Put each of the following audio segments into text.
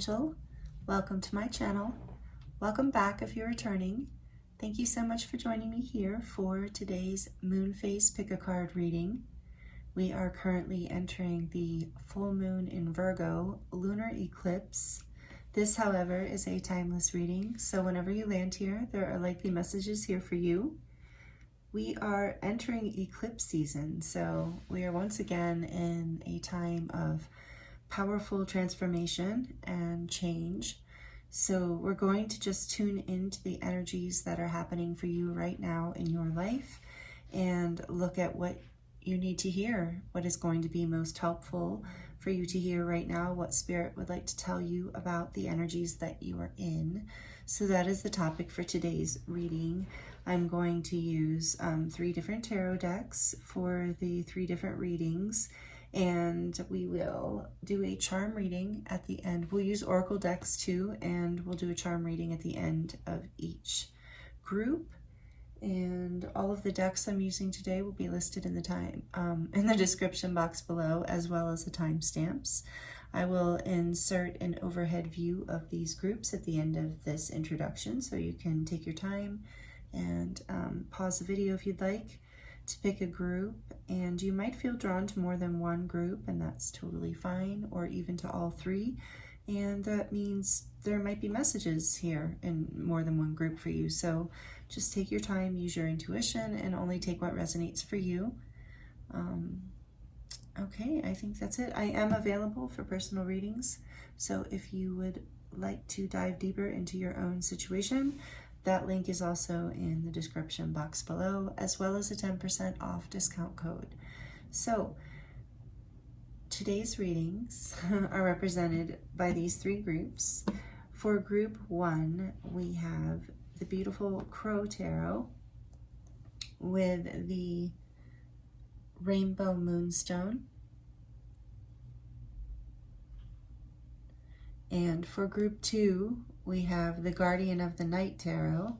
angel. Welcome to my channel. Welcome back if you're returning. Thank you so much for joining me here for today's moon phase pick-a-card reading. We are currently entering the full moon in Virgo lunar eclipse. This, however, is a timeless reading, so whenever you land here, there are likely messages here for you. We are entering eclipse season, so we are once again in a time of powerful transformation and change. So we're going to just tune into the energies that are happening for you right now in your life and look at what you need to hear, what is going to be most helpful for you to hear right now, what Spirit would like to tell you about the energies that you are in. So that is the topic for today's reading. I'm going to use 3 different tarot decks for the 3 different readings, and we will do a charm reading at the end. We'll use oracle decks too, and we'll do a charm reading at the end of each group. And all of the decks I'm using today will be listed in the description box below, as well as the timestamps. I will insert an overhead view of these groups at the end of this introduction, so you can take your time and pause the video if you'd like to pick a group. And you might feel drawn to more than one group, and that's totally fine, or even to all 3. And that means there might be messages here in more than one group for you. So just take your time, use your intuition, and only take what resonates for you. Okay, I think that's it. I am available for personal readings. So if you would like to dive deeper into your own situation, that link is also in the description box below, as well as a 10% off discount code. So today's readings are represented by these 3 groups. For group 1, we have the beautiful Crow Tarot with the Rainbow Moonstone. And for group 2, we have the Guardian of the Night Tarot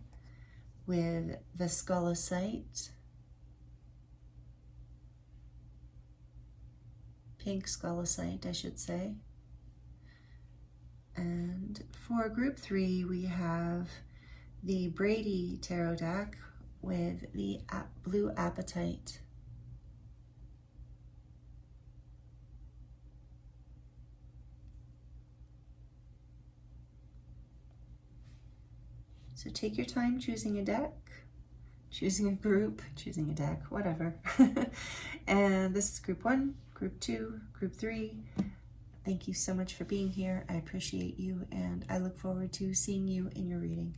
with the Scolocite, pink Scolocite, I should say. And for group 3, we have the Brady Tarot deck with the blue Apatite. So take your time choosing a deck, choosing a group, choosing a deck, whatever. And this is group 1, group 2, group 3. Thank you so much for being here. I appreciate you, and I look forward to seeing you in your reading.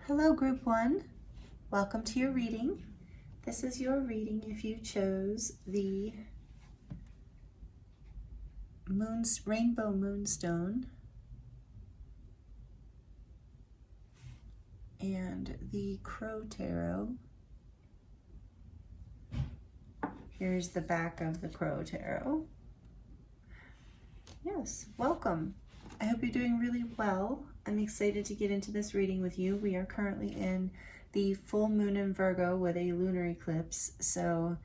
Hello, group 1. Welcome to your reading. This is your reading if you chose the Rainbow Moonstone and the Crow Tarot. Here's the back of the Crow Tarot. Yes, welcome. I hope you're doing really well. I'm excited to get into this reading with you. We are currently in the full moon in Virgo with a lunar eclipse, so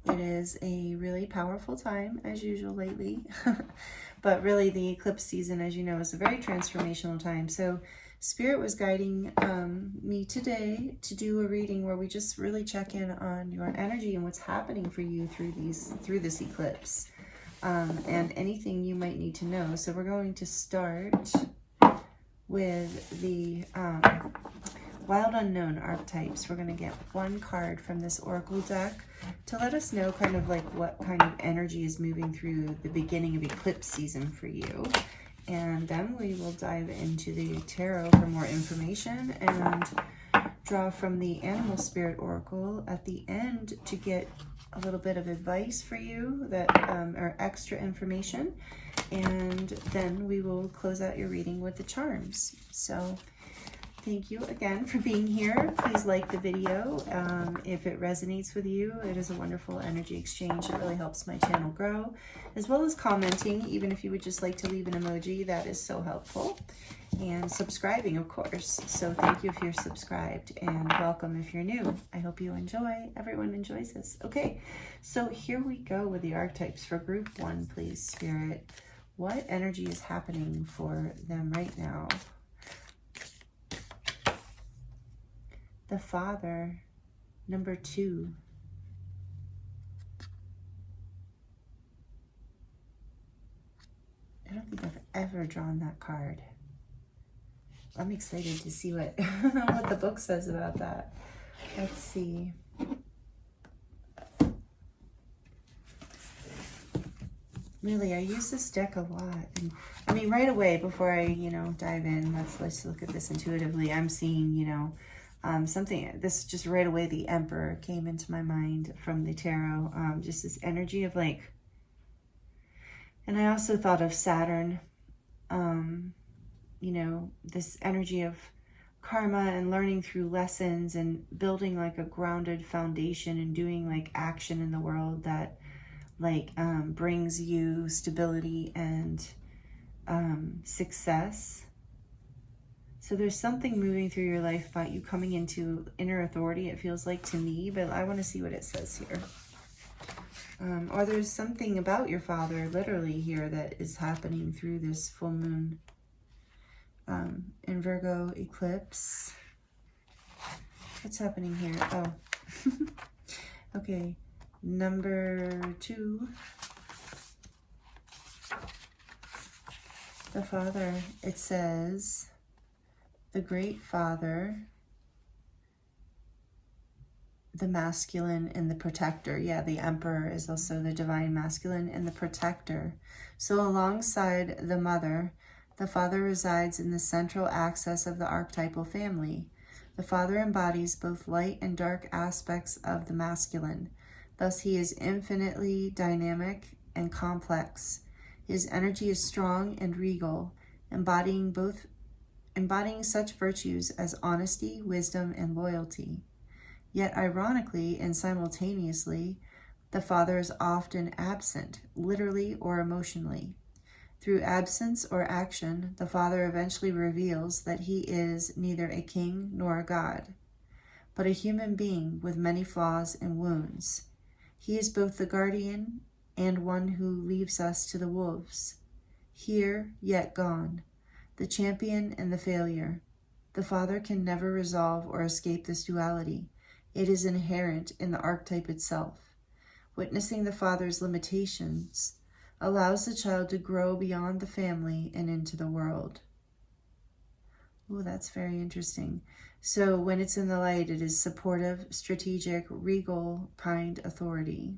it is a really powerful time as usual lately. But really the eclipse season, as you know, is a very transformational time. So Spirit was guiding me today to do a reading where we just really check in on your energy and what's happening for you through this eclipse, and anything you might need to know. So we're going to start with the Wild Unknown archetypes. We're going to get 1 card from this oracle deck to let us know kind of like what kind of energy is moving through the beginning of eclipse season for you. And then we will dive into the tarot for more information and draw from the Animal Spirit Oracle at the end to get a little bit of advice for you that or extra information. And then we will close out your reading with the charms. So thank you again for being here. Please like the video. If it resonates with you, it is a wonderful energy exchange. It really helps my channel grow, as well as commenting. Even if you would just like to leave an emoji, that is so helpful. And subscribing, of course. So thank you if you're subscribed, and welcome if you're new. I hope you enjoy. Everyone enjoys this. Okay, so here we go with the archetypes for group 1, please, Spirit. What energy is happening for them right now? The Father, number 2. I don't think I've ever drawn that card. I'm excited to see what what the book says about that. Let's see. Really, I use this deck a lot. And I mean, right away, before I, dive in, let's look at this intuitively. I'm seeing, something, this just right away, the Emperor came into my mind from the tarot. Just this energy of like, and I also thought of Saturn, this energy of karma and learning through lessons and building like a grounded foundation and doing like action in the world that like brings you stability and success. So there's something moving through your life about you coming into inner authority, it feels like to me, but I want to see what it says here. Or there's something about your father literally here that is happening through this full moon in Virgo eclipse. What's happening here? Oh, okay. Number 2, the Father. It says, the Great Father, the masculine and the protector. Yeah, the Emperor is also the divine masculine and the protector. So alongside the Mother, the Father resides in the central axis of the archetypal family. The Father embodies both light and dark aspects of the masculine. Thus, he is infinitely dynamic and complex. His energy is strong and regal, embodying such virtues as honesty, wisdom, and loyalty. Yet, ironically and simultaneously, the Father is often absent, literally or emotionally. Through absence or action, the Father eventually reveals that he is neither a king nor a god, but a human being with many flaws and wounds. He is both the guardian and one who leaves us to the wolves. Here, yet gone. The champion and the failure. The Father can never resolve or escape this duality. It is inherent in the archetype itself. Witnessing the Father's limitations allows the child to grow beyond the family and into the world. Oh, that's very interesting. So when it's in the light, it is supportive, strategic, regal, kind authority.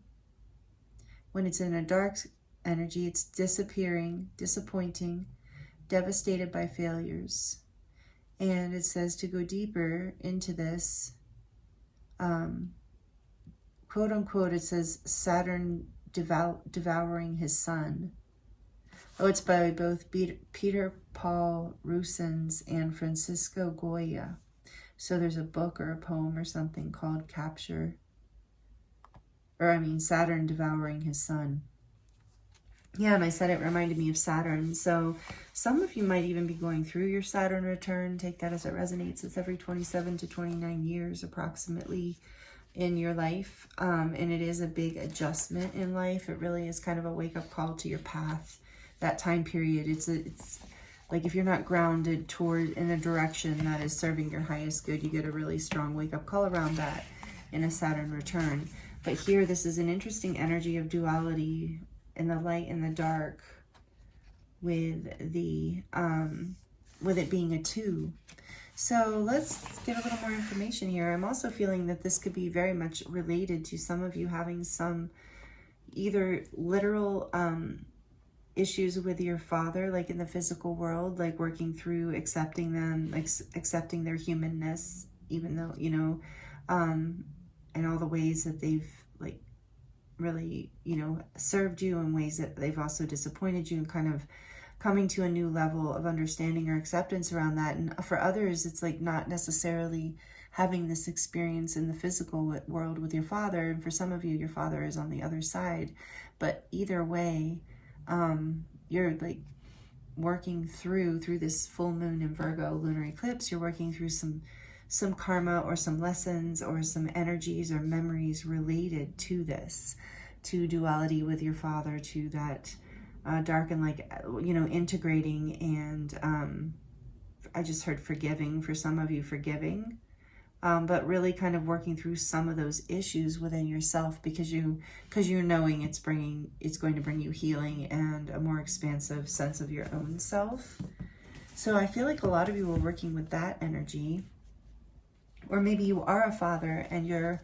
When it's in a dark energy, it's disappearing, disappointing, devastated by failures. And it says to go deeper into this, quote unquote, it says Saturn devouring his son. Oh, it's by both Peter Paul Rusens and Francisco Goya. So there's a book or a poem or something called Saturn devouring his son. Yeah, and I said it reminded me of Saturn. So some of you might even be going through your Saturn return. Take that as it resonates. It's every 27 to 29 years approximately in your life. And it is a big adjustment in life. It really is kind of a wake-up call to your path. That time period, it's like if you're not grounded toward in a direction that is serving your highest good, you get a really strong wake-up call around that in a Saturn return. But here, this is an interesting energy of duality in the light and the dark, with the with it being a 2. So let's get a little more information here. I'm also feeling that this could be very much related to some of you having some either literal issues with your father, like in the physical world, like working through accepting them, like accepting their humanness, even though, and all the ways that they've like really, served you, in ways that they've also disappointed you, and kind of coming to a new level of understanding or acceptance around that. And for others, it's like not necessarily having this experience in the physical world with your father. And for some of you, your father is on the other side. But either way, you're like working through this full moon in Virgo lunar eclipse. You're working through some karma or some lessons or some energies or memories related to this, to duality with your father, to that dark and like, you know, integrating. And I just heard forgiving for some of you, forgiving. But really kind of working through some of those issues within yourself, because you're knowing it's going to bring you healing and a more expansive sense of your own self. So I feel like a lot of you are working with that energy, or maybe you are a father and you're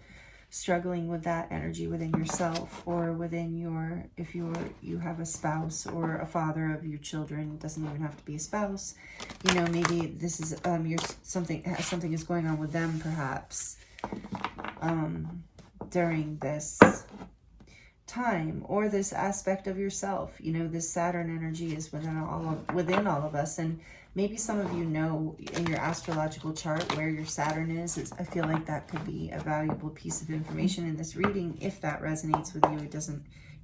struggling with that energy within yourself, or within your, if you have a spouse or a father of your children. It doesn't even have to be a spouse. You know, maybe this is something is going on with them, perhaps during this time, or this aspect of yourself. You know, this Saturn energy is within all of us, and maybe some of you know in your astrological chart where your Saturn is. I feel like that could be a valuable piece of information in this reading. If that resonates with you,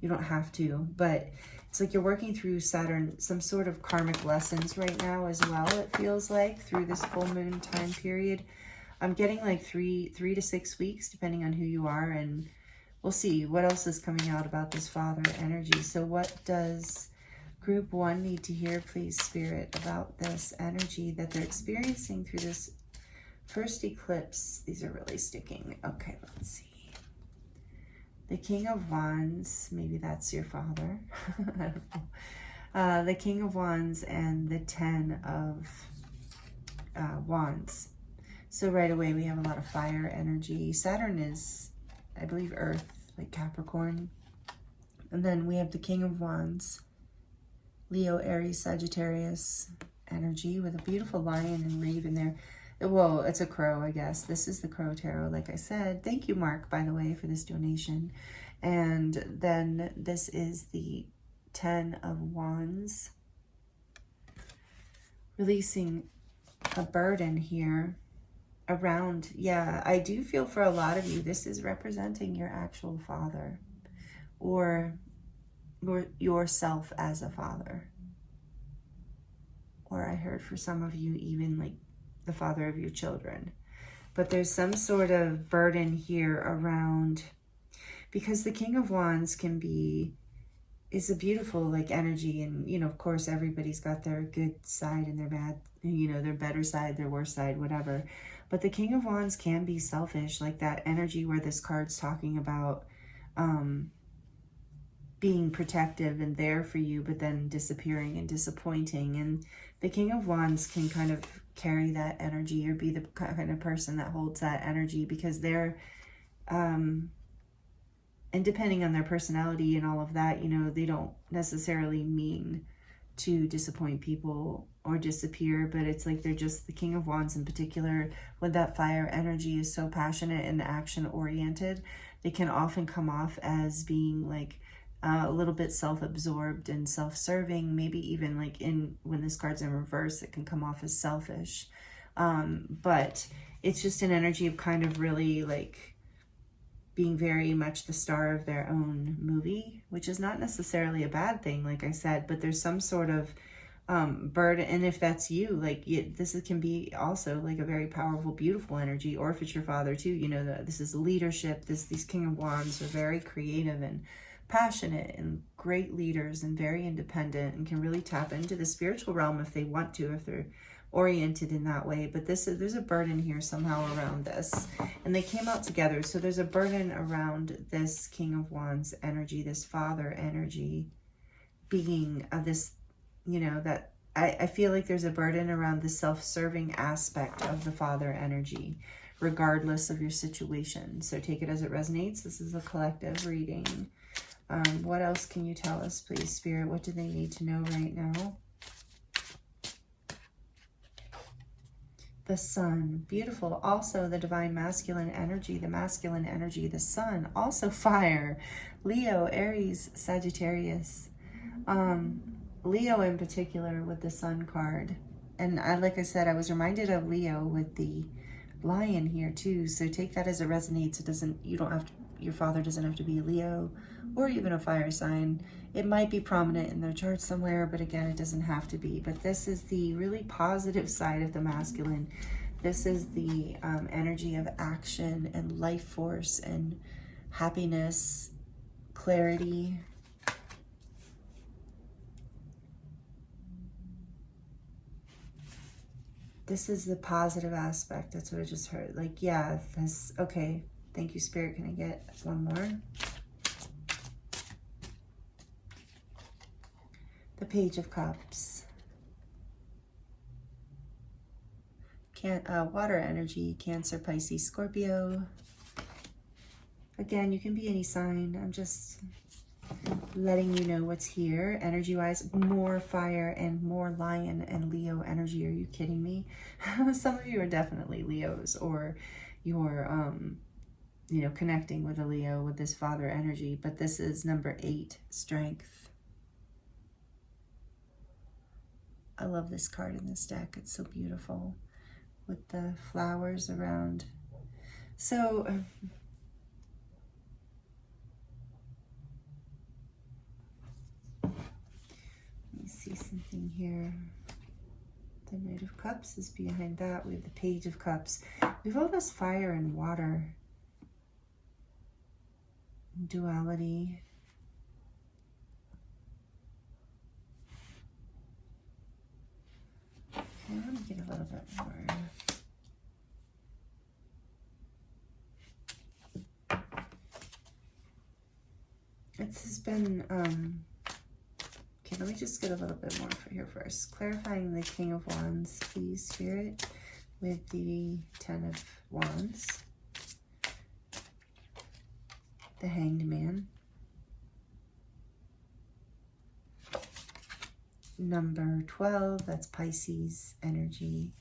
you don't have to, but it's like you're working through Saturn, some sort of karmic lessons right now as well, it feels like, through this full moon time period. I'm getting like 3 to 6 weeks, depending on who you are, and we'll see what else is coming out about this father energy. So what does Group 1 need to hear, please, Spirit, about this energy that they're experiencing through this first eclipse? These are really sticking. Okay, let's see. The King of Wands, maybe that's your father. I don't know. The King of Wands and the 10 of Wands. So right away we have a lot of fire energy. Saturn is, I believe, Earth, like Capricorn. And then we have the King of Wands, Leo, Aries, Sagittarius energy, with a beautiful lion and raven there. Well, it's a crow, I guess. This is the Crow Tarot, like I said. Thank you, Mark, by the way, for this donation. And then this is the 10 of Wands. Releasing a burden here around, yeah, I do feel for a lot of you, this is representing your actual father, or yourself as a father. Or I heard for some of you, even like the father of your children. But there's some sort of burden here around, because the King of Wands is a beautiful like energy, and you know, of course, everybody's got their good side and their bad, you know, their better side, their worst side, whatever. But the King of Wands can be selfish, like that energy where this card's talking about being protective and there for you, but then disappearing and disappointing. And the King of Wands can kind of carry that energy, or be the kind of person that holds that energy, because they're and depending on their personality and all of that, you know, they don't necessarily mean to disappoint people or disappear, but it's like they're just, the King of Wands in particular, with that fire energy, is so passionate and action oriented. They can often come off as being like a little bit self-absorbed and self-serving, maybe even like when this card's in reverse, it can come off as selfish. But it's just an energy of kind of really like being very much the star of their own movie, which is not necessarily a bad thing, like I said, but there's some sort of burden. And if that's you, like this can be also like a very powerful, beautiful energy. Or if it's your father too, you know, this is leadership. These King of Wands are very creative and passionate and great leaders and very independent, and can really tap into the spiritual realm if they want to, if they're oriented in that way. But there's a burden here somehow around this, and they came out together. So there's a burden around this King of Wands energy, this father energy, being this, you know, that I feel like there's a burden around the self-serving aspect of the father energy, regardless of your situation. So take it as it resonates. This is a collective reading. What else can you tell us, please, Spirit? What do they need to know right now? The sun, beautiful. Also the divine masculine energy, the sun, also fire, Leo, Aries, Sagittarius. Leo in particular with the Sun card. And like I said, I was reminded of Leo with the Lion here too. So take that as it resonates. It doesn't, you don't have to, your father doesn't have to be a Leo or even a fire sign. It might be prominent in their chart somewhere, but again, it doesn't have to be. But this is the really positive side of the masculine. This is the energy of action and life force and happiness, clarity. This is the positive aspect. That's what I just heard. Like, yeah, this, okay. Thank you, Spirit. Can I get one more? The Page of Cups. Water energy, Cancer, Pisces, Scorpio. Again, you can be any sign. I'm just letting you know what's here. Energy-wise, more fire and more Lion and Leo energy. Are you kidding me? Some of you are definitely Leos, or you're, you know, connecting with a Leo with this father energy. But this is number 8, Strength. I love this card in this deck. It's so beautiful with the flowers around. So let me see something here. The Knight of Cups is behind that. We have the Page of Cups. We have all this fire and water. Duality. Okay, let me get a little bit more. This has been, okay, let me just get a little bit more for here first. Clarifying the King of Wands, please, Spirit, with the 10 of Wands. The Hanged Man. Number 12, that's Pisces energy.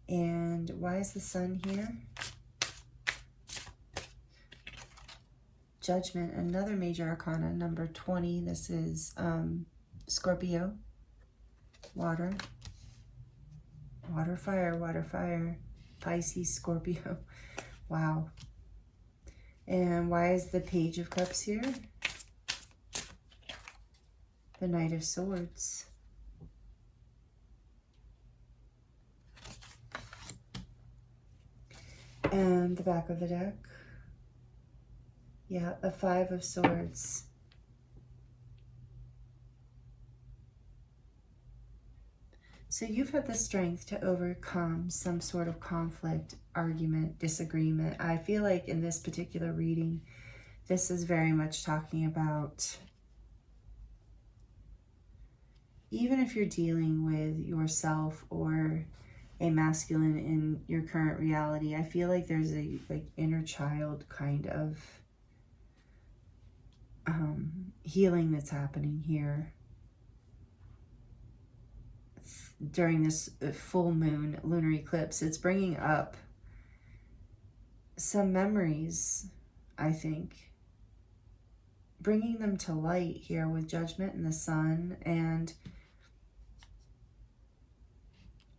And why is the Sun here? Judgment, another major arcana, number 20. This is Scorpio, water, fire, Pisces, Scorpio. Wow. And why is the Page of Cups here? The Knight of Swords. And the back of the deck. Yeah, a 5 of Swords. So you've had the strength to overcome some sort of conflict, argument, disagreement. I feel like in this particular reading, this is very much talking about, even if you're dealing with yourself or a masculine in your current reality, I feel like there's a inner child kind of healing that's happening here during this full moon lunar eclipse. It's bringing up some memories, I think, bringing them to light here with Judgment and the Sun, and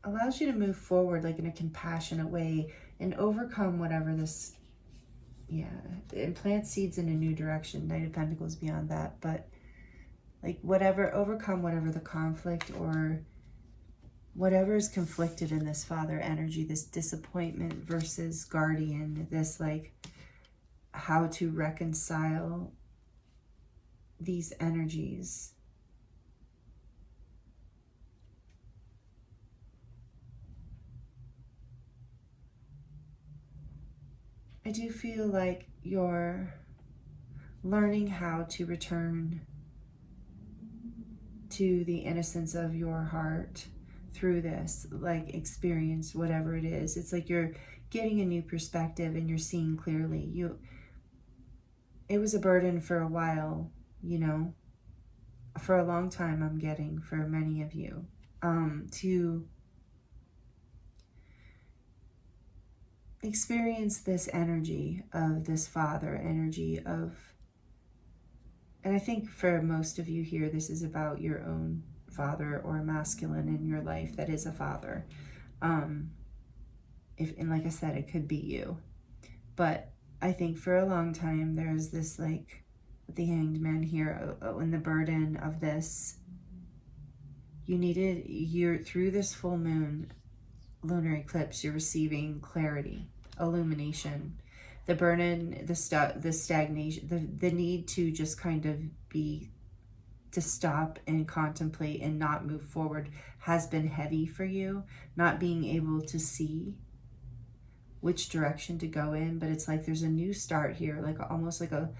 allows you to move forward like in a compassionate way and overcome whatever this, and plant seeds in a new direction. Knight of Pentacles beyond that, but like overcome whatever the conflict or whatever is conflicted in this father energy, this disappointment versus guardian, this like how to reconcile these energies. I do feel like you're learning how to return to the innocence of your heart through this, like, experience, whatever it is. It's like you're getting a new perspective and you're seeing clearly. It was a burden for a while, you know, for a long time. I'm getting, for many of you, to experience this energy of this father energy of And I think for most of you here, this is about your own father or masculine in your life that is a father. And like I said, it could be you. But I think for a long time, there's this, like, the Hanged Man here, and the burden of this. You're through this full moon, lunar eclipse, you're receiving clarity, illumination, the burden, the stagnation, the need to just kind of to stop and contemplate and not move forward has been heavy for you, not being able to see which direction to go in. But it's like there's a new start here, like almost like a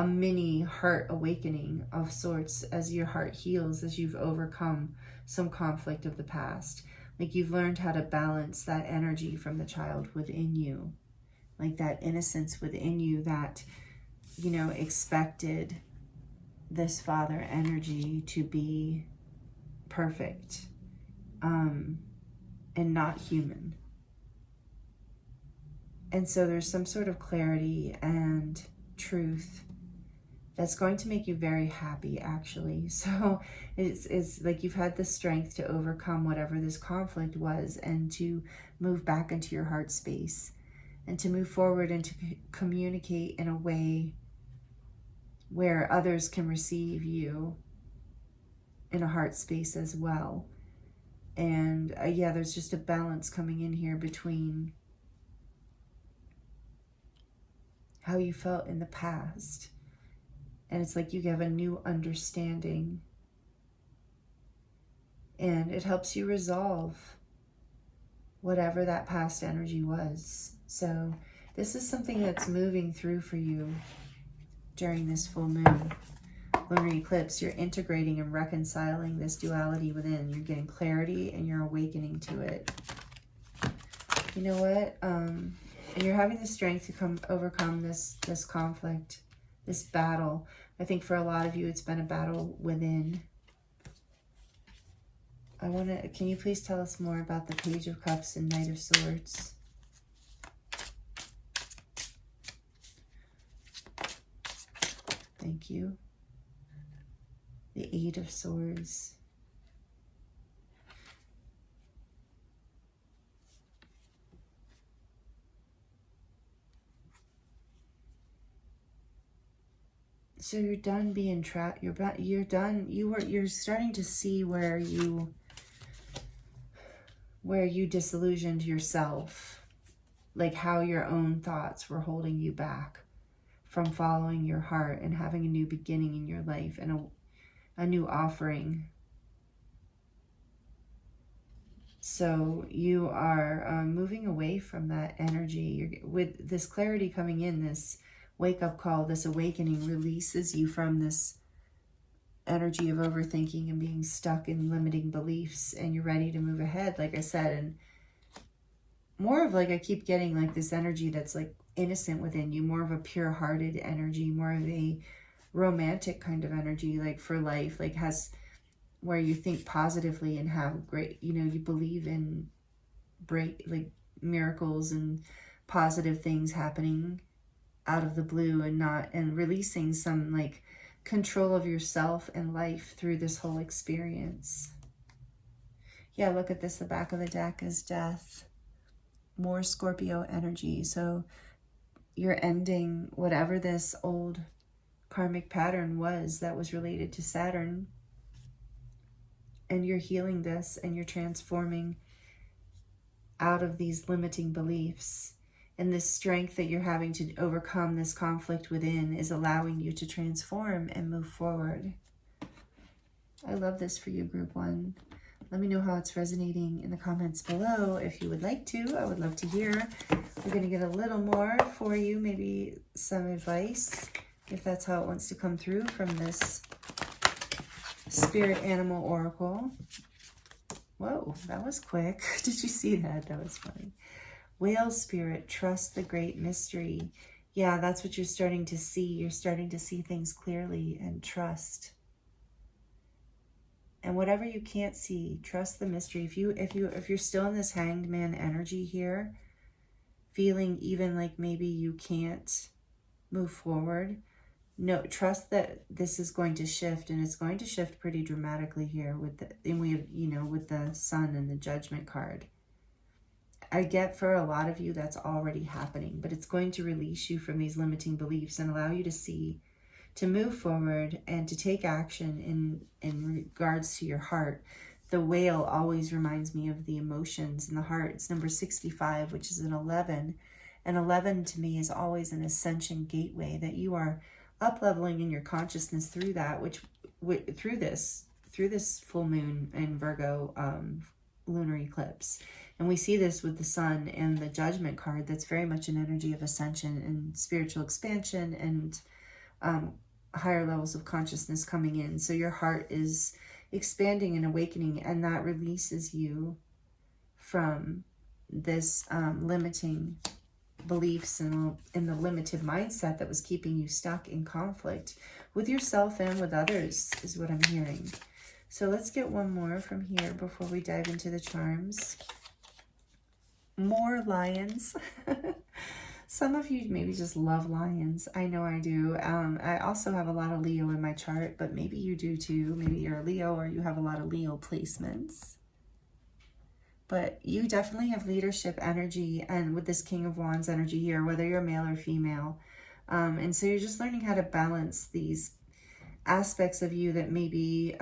mini heart awakening of sorts, as your heart heals, as you've overcome some conflict of the past. Like you've learned how to balance that energy from the child within you, like that innocence within you that, you know, expected this father energy to be perfect, and not human. And so there's some sort of clarity and truth that's going to make you very happy, actually. So it's like you've had the strength to overcome whatever this conflict was, and to move back into your heart space, and to move forward and to communicate in a way where others can receive you in a heart space as well. And yeah, there's just a balance coming in here between how you felt in the past, and it's like you have a new understanding, and it helps you resolve whatever that past energy was. So this is something that's moving through for you during this full moon, lunar eclipse. You're integrating and reconciling this duality within. You're getting clarity and you're awakening to it. You know what? And you're having the strength to overcome this conflict, this battle. I think for a lot of you, it's been a battle within. Can you please tell us more about the Page of Cups and Knight of Swords? Thank you. The Eight of Swords. So you're done being trapped. You're done. You're starting to see where you disillusioned yourself, like how your own thoughts were holding you back from following your heart and having a new beginning in your life and a new offering. So you are moving away from that energy. With this clarity coming in, this wake-up call, this awakening releases you from this energy of overthinking and being stuck in limiting beliefs, and you're ready to move ahead, like I said. And more of, like, I keep getting like this energy that's like innocent within you, more of a pure-hearted energy, more of a romantic kind of energy, like for life, like where you think positively and have great, you know, you believe in like miracles and positive things happening out of the blue, and releasing some like control of yourself and life through this whole experience. Yeah, look at this. The back of the deck is Death. More Scorpio energy. So you're ending whatever this old karmic pattern was that was related to Saturn, and you're healing this, and you're transforming out of these limiting beliefs. And this strength that you're having to overcome this conflict within is allowing you to transform and move forward. I love this for you, Group 1. Let me know how it's resonating in the comments below if you would like to. I would love to hear. We're going to get a little more for you, maybe some advice, if that's how it wants to come through from this Spirit Animal Oracle. Whoa, that was quick. Did you see that? That was funny. Whale Spirit, trust the great mystery. Yeah, that's what you're starting to see. You're starting to see things clearly and trust. And whatever you can't see, trust the mystery. If you're still in this Hanged Man energy here, feeling even like maybe you can't move forward, no, trust that this is going to shift, and it's going to shift pretty dramatically here with the, and we have, you know, with the Sun and the Judgment card. I get for a lot of you that's already happening, but it's going to release you from these limiting beliefs and allow you to see, to move forward and to take action in regards to your heart. The whale always reminds me of the emotions in the heart. It's number 65, which is an 11. And 11 to me is always an ascension gateway, that you are up-leveling in your consciousness through that, through this full moon in Virgo lunar eclipse. And we see this with the Sun and the Judgment card. That's very much an energy of ascension and spiritual expansion and higher levels of consciousness coming in. So your heart is expanding and awakening, and that releases you from this limiting beliefs and the limited mindset that was keeping you stuck in conflict with yourself and with others, is what I'm hearing. So let's get one more from here before we dive into the charms. More lions. Some of you maybe just love lions. I know I do. I also have a lot of Leo in my chart, but maybe you do too. Maybe you're a Leo or you have a lot of Leo placements. But you definitely have leadership energy, and with this King of Wands energy here, whether you're male or female. And so you're just learning how to balance these aspects of you that maybe,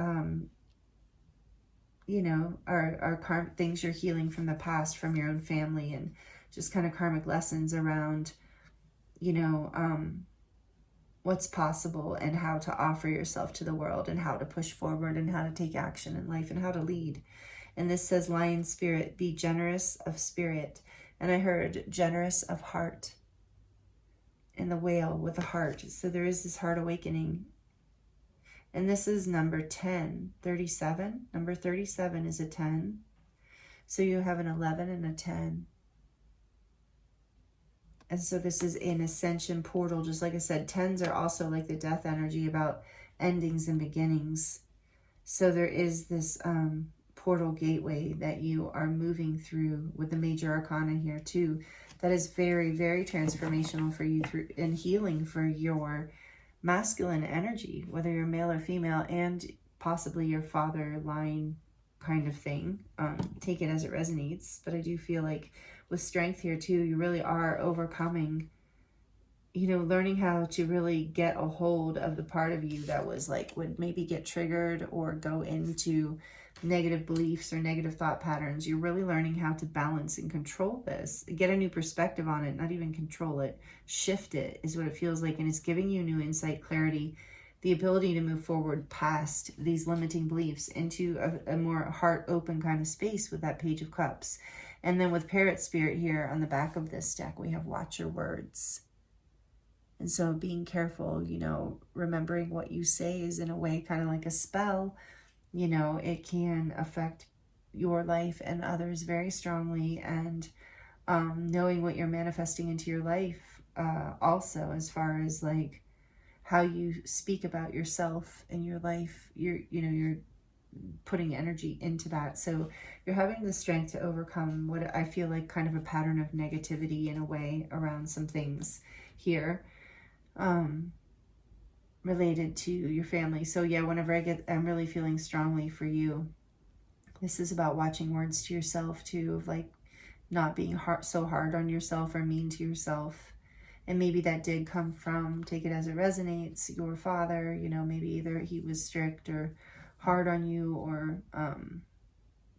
you know, are things you're healing from the past, from your own family, and just kind of karmic lessons around, you know, what's possible and how to offer yourself to the world and how to push forward and how to take action in life and how to lead. And this says, lion spirit, be generous of spirit. And I heard generous of heart. And the whale with a heart. So there is this heart awakening. And this is number 10, 37. Number 37 is a 10. So you have an 11 and a 10. And so this is an ascension portal. Just like I said, 10s are also like the death energy, about endings and beginnings. So there is this portal gateway that you are moving through with the major arcana here too. That is very, very transformational for you through and healing for your masculine energy, whether you're male or female, and possibly your father line kind of thing. Take it as it resonates. But I do feel like with strength here too, you really are overcoming, you know, learning how to really get a hold of the part of you that was like, would maybe get triggered or go into negative beliefs or negative thought patterns. You're really learning how to balance and control this, get a new perspective on it, not even control it, shift it is what it feels like. And it's giving you new insight, clarity, the ability to move forward past these limiting beliefs into a more heart open kind of space with that Page of Cups. And then with Parrot Spirit here on the back of this deck, we have watch your words. And so being careful, you know, remembering what you say is in a way kind of like a spell. You know, it can affect your life and others very strongly. And knowing what you're manifesting into your life also, as far as like how you speak about yourself and your life, you're putting energy into that. So you're having the strength to overcome what I feel like kind of a pattern of negativity in a way around some things here. Related to your family. So yeah, whenever I'm really feeling strongly for you. This is about watching words to yourself too, of like not being so hard on yourself or mean to yourself. And maybe that did come from, take it as it resonates, your father, you know, maybe either he was strict or hard on you, or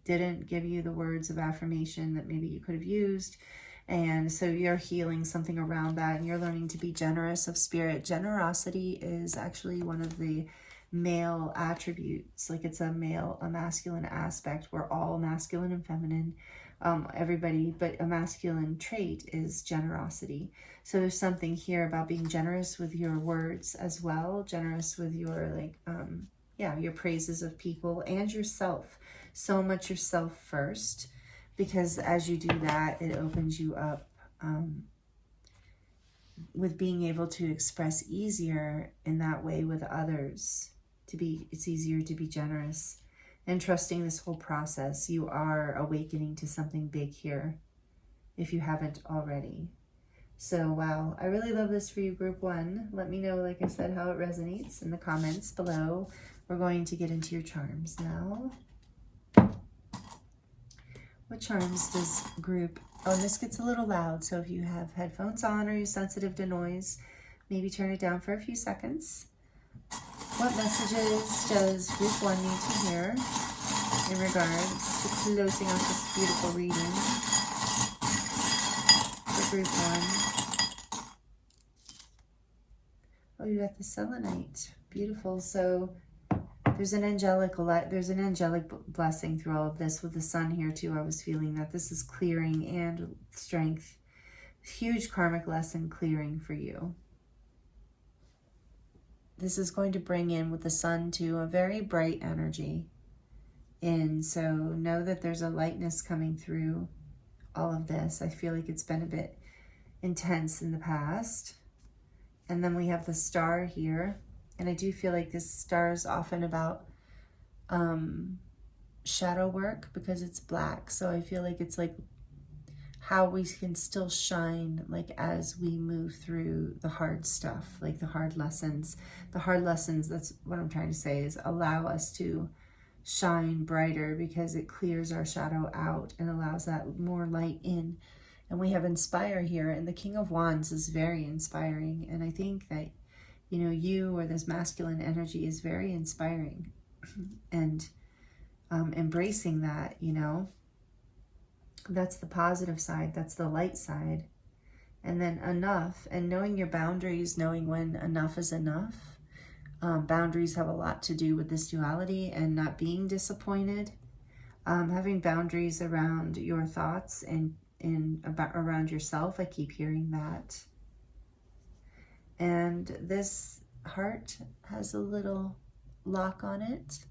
didn't give you the words of affirmation that maybe you could have used. And so you're healing something around that, and you're learning to be generous of spirit. Generosity is actually one of the male attributes. Like it's a masculine aspect. We're all masculine and feminine, everybody, but a masculine trait is generosity. So there's something here about being generous with your words as well, generous with your your praises of people and yourself. So much yourself first. Because as you do that, it opens you up with being able to express easier in that way with others. It's easier to be generous and trusting this whole process. You are awakening to something big here, if you haven't already. So, wow, I really love this for you, Group 1. Let me know, like I said, how it resonates in the comments below. We're going to get into your charms now. What charms does Group... Oh, and this gets a little loud, so if you have headphones on or you're sensitive to noise, maybe turn it down for a few seconds. What messages does Group 1 need to hear in regards to closing out this beautiful reading for Group 1? Oh, you got the selenite. Beautiful. So there's an angelic blessing through all of this with the sun here too. I was feeling that this is clearing and strength. Huge karmic lesson clearing for you. This is going to bring in with the sun too a very bright energy in. So know that there's a lightness coming through all of this. I feel like it's been a bit intense in the past. And then we have the star here. And I do feel like this star is often about shadow work because it's black. So I feel like it's like how we can still shine like as we move through the hard stuff, like the hard lessons. The hard lessons, that's what I'm trying to say, is allow us to shine brighter because it clears our shadow out and allows that more light in. And we have inspire here, and the King of Wands is very inspiring. And I think that, you know, you or this masculine energy is very inspiring and embracing that, you know, that's the positive side. That's the light side. And then enough, and knowing your boundaries, knowing when enough is enough. Boundaries have a lot to do with this duality and not being disappointed. Having boundaries around your thoughts and around yourself. I keep hearing that. And this heart has a little lock on it.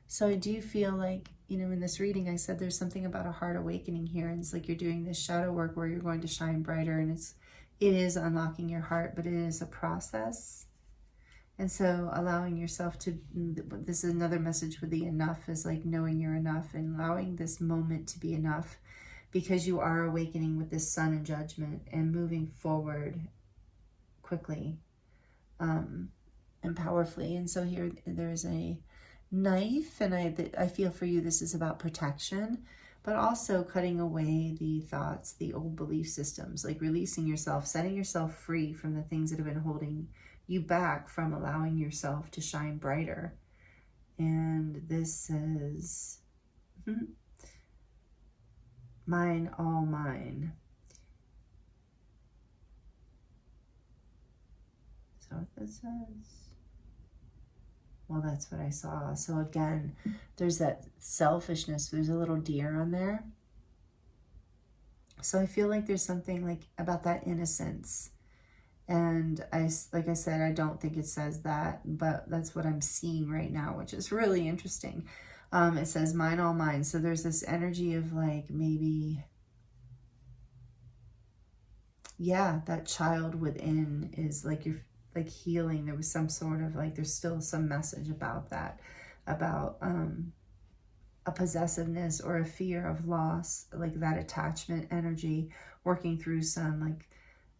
So I do feel like, you know, in this reading, I said there's something about a heart awakening here. And it's like you're doing this shadow work where you're going to shine brighter. And it is unlocking your heart, but it is a process. And so allowing yourself to, this is another message with the enough, is like knowing you're enough and allowing this moment to be enough. Because you are awakening with this sun and judgment and moving forward quickly and powerfully. And so here there's a knife, and I feel for you this is about protection, but also cutting away the thoughts, the old belief systems, like releasing yourself, setting yourself free from the things that have been holding you back from allowing yourself to shine brighter. And this says... mine, all mine. Is that what that says? Well, that's what I saw. So again, there's that selfishness. There's a little deer on there. So I feel like there's something like about that innocence. And like I said, I don't think it says that, but that's what I'm seeing right now, which is really interesting. It says mine, all mine. So there's this energy of like maybe, yeah, that child within is like you're like healing. There was some sort of like, there's still some message about that, about a possessiveness or a fear of loss, like that attachment energy, working through some like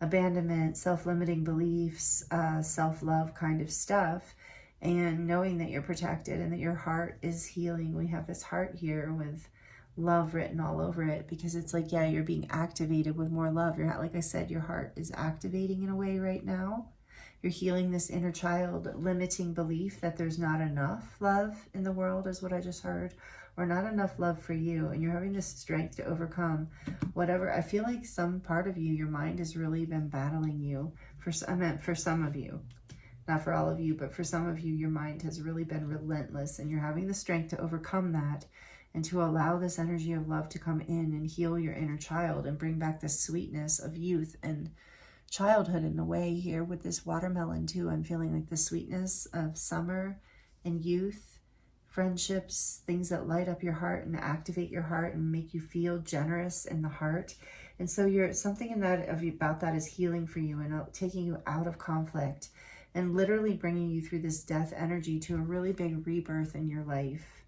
abandonment, self-limiting beliefs, self-love kind of stuff. And knowing that you're protected and that your heart is healing. We have this heart here with love written all over it because it's like, yeah, you're being activated with more love. You're, like I said, your heart is activating in a way right now. You're healing this inner child limiting belief that there's not enough love in the world, is what I just heard, or not enough love for you. And you're having this strength to overcome whatever. I feel like some part of you, your mind has really been battling you. For some of you. Not for all of you, but for some of you, your mind has really been relentless, and you're having the strength to overcome that and to allow this energy of love to come in and heal your inner child and bring back the sweetness of youth and childhood in a way here with this watermelon too. I'm feeling like the sweetness of summer and youth, friendships, things that light up your heart and activate your heart and make you feel generous in the heart. And so you're something in that about that is healing for you and taking you out of conflict and literally bringing you through this death energy to a really big rebirth in your life,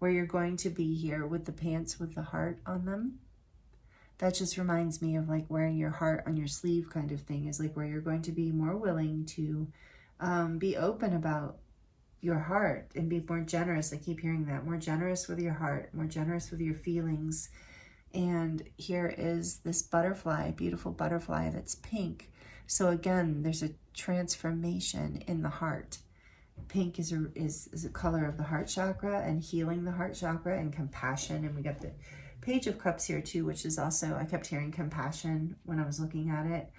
where you're going to be here with the pants with the heart on them. that just reminds me of like wearing your heart on your sleeve kind of thing, is like where you're going to be more willing to be open about your heart and be more generous. I keep hearing that, more generous with your heart, more generous with your feelings. And here is this butterfly, beautiful butterfly that's pink. So again, there's a transformation in the heart. Pink is a color of the heart chakra and healing the heart chakra and compassion. And we got the Page of Cups here too, which is also, I kept hearing compassion when I was looking at it.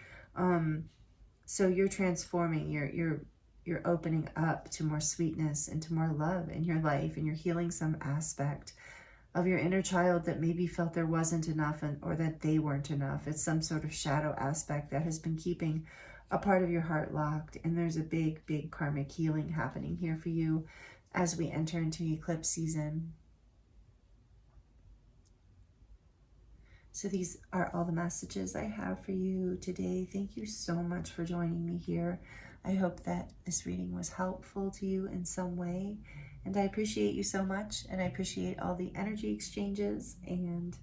So you're transforming, you're opening up to more sweetness and to more love in your life, and you're healing some aspect of your inner child that maybe felt there wasn't enough, or that they weren't enough. It's some sort of shadow aspect that has been keeping a part of your heart locked. And there's a big, big karmic healing happening here for you as we enter into eclipse season. So these are all the messages I have for you today. Thank you so much for joining me here. I hope that this reading was helpful to you in some way. And I appreciate you so much. And I appreciate all the energy exchanges. And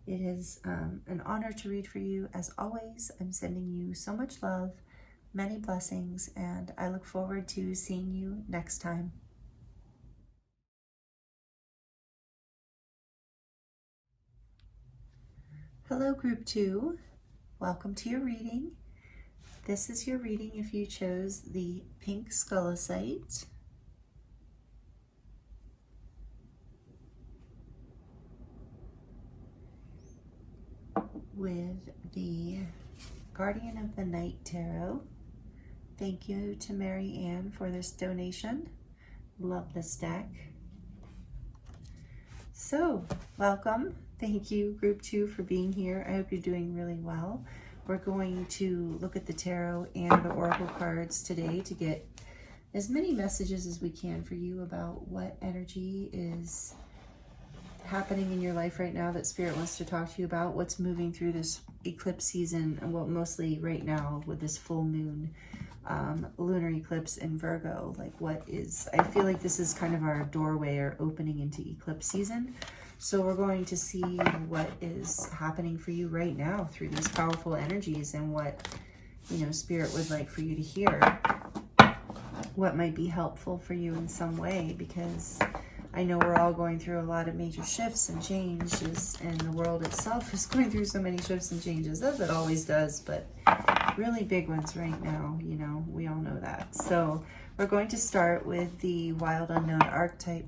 it is an honor to read for you. As always, I'm sending you so much love, many blessings, and I look forward to seeing you next time. Hello, Group 2. Welcome to your reading. This is your reading if you chose the pink Scolocite. With the Guardian of the Night Tarot. Thank you to Mary Ann for this donation. Love this deck. So, welcome. Thank you, Group 2, for being here. I hope you're doing really well. We're going to look at the tarot and the oracle cards today to get as many messages as we can for you about what energy is happening in your life right now that Spirit wants to talk to you about, what's moving through this eclipse season, and well, mostly right now with this full moon, lunar eclipse in Virgo. Like, what is, I feel like this is kind of our doorway or opening into eclipse season. So we're going to see what is happening for you right now through these powerful energies, and what, you know, Spirit would like for you to hear, what might be helpful for you in some way, because I know we're all going through a lot of major shifts and changes, and the world itself is going through so many shifts and changes, as it always does, but really big ones right now, you know, we all know that. So we're going to start with the Wild Unknown Archetype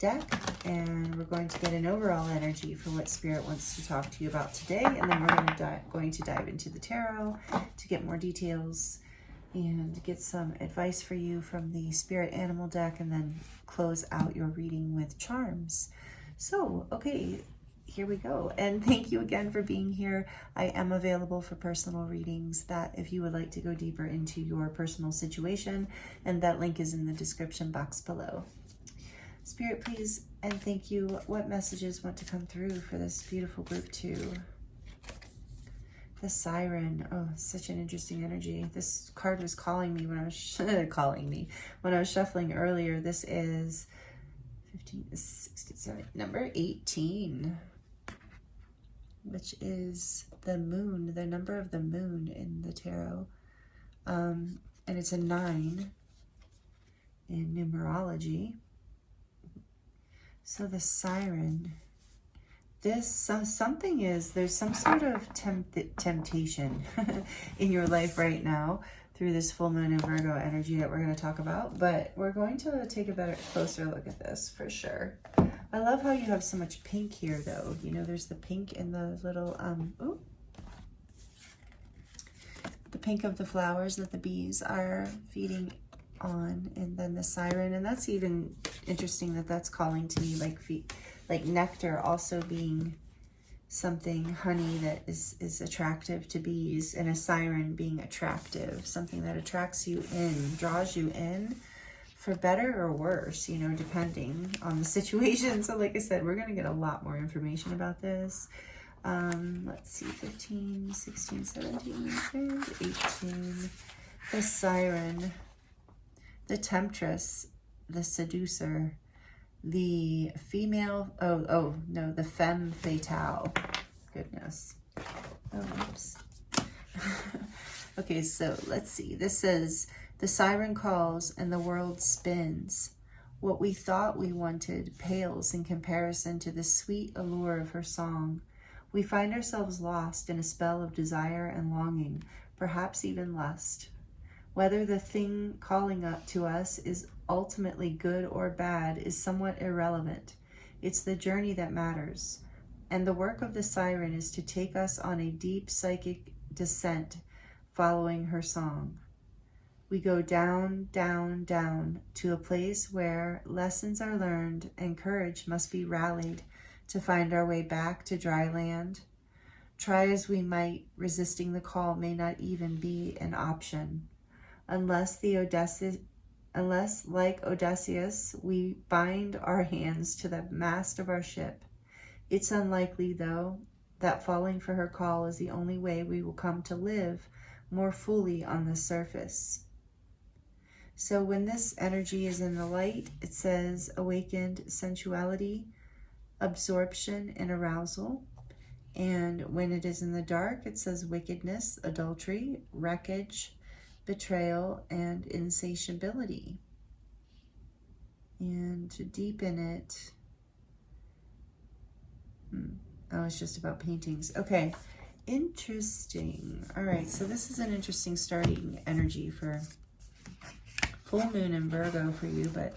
deck, and we're going to get an overall energy for what Spirit wants to talk to you about today, and then we're going to dive into the tarot to get more details and get some advice for you from the Spirit Animal deck, and then close out your reading with charms. So, okay, here we go. And thank you again for being here. I am available for personal readings, that if you would like to go deeper into your personal situation, and that link is in the description box below. Spirit, please, and thank you. What messages want to come through for this beautiful Group 2? The Siren. Oh, such an interesting energy. This card was calling me when I was shuffling earlier. This is 15, 16, number 18, which is the moon, the number of the moon in the tarot. And it's a 9 in numerology. So the Siren, there's some sort of temptation in your life right now through this full moon in Virgo energy that we're going to talk about, but we're going to take a closer look at this for sure. I love how you have so much pink here, though. You know, there's the pink in the little, the pink of the flowers that the bees are feeding on, and then the Siren, and that's even interesting that that's calling to me like nectar also being something, honey, that is attractive to bees, and a siren being attractive, something that attracts you in, draws you in, for better or worse, you know, depending on the situation. So like I said, we're going to get a lot more information about this. Let's see, 15, 16, 17, and 18. The Siren, the Temptress, the Seducer, the female, the femme fatale. Goodness. Oh, oops. Okay, so let's see. This says, the siren calls and the world spins. What we thought we wanted pales in comparison to the sweet allure of her song. We find ourselves lost in a spell of desire and longing, perhaps even lust. Whether the thing calling up to us is ultimately good or bad is somewhat irrelevant. It's the journey that matters. And the work of the siren is to take us on a deep psychic descent following her song. We go down, down, down to a place where lessons are learned and courage must be rallied to find our way back to dry land. Try as we might, resisting the call may not even be an option. Unless, like Odysseus, we bind our hands to the mast of our ship. It's unlikely, though, that falling for her call is the only way we will come to live more fully on the surface. So when this energy is in the light, it says awakened sensuality, absorption, and arousal. And when it is in the dark, it says wickedness, adultery, wreckage, betrayal, and insatiability. And to deepen it, oh, it's just about paintings. Okay, interesting. All right, so this is an interesting starting energy for full moon in Virgo for you, but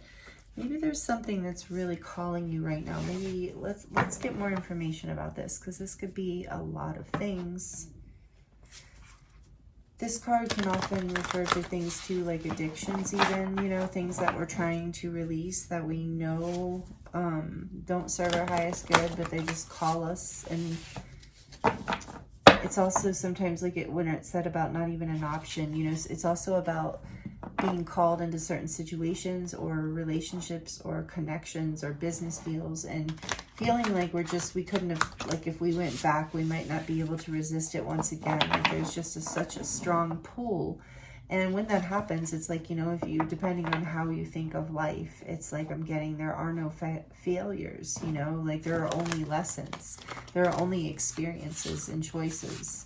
maybe there's something that's really calling you right now. Maybe let's get more information about this, because this could be a lot of things. This card can often refer to things too, like addictions even, you know, things that we're trying to release that we know don't serve our highest good, but they just call us. And it's also sometimes like when it's said about not even an option, you know, it's also about being called into certain situations or relationships or connections or business deals and feeling like we couldn't have, like if we went back, we might not be able to resist it once again. Like there's just such a strong pull. And when that happens, it's like, you know, if you, depending on how you think of life, it's like I'm getting, there are no failures, you know, like there are only lessons. There are only experiences and choices.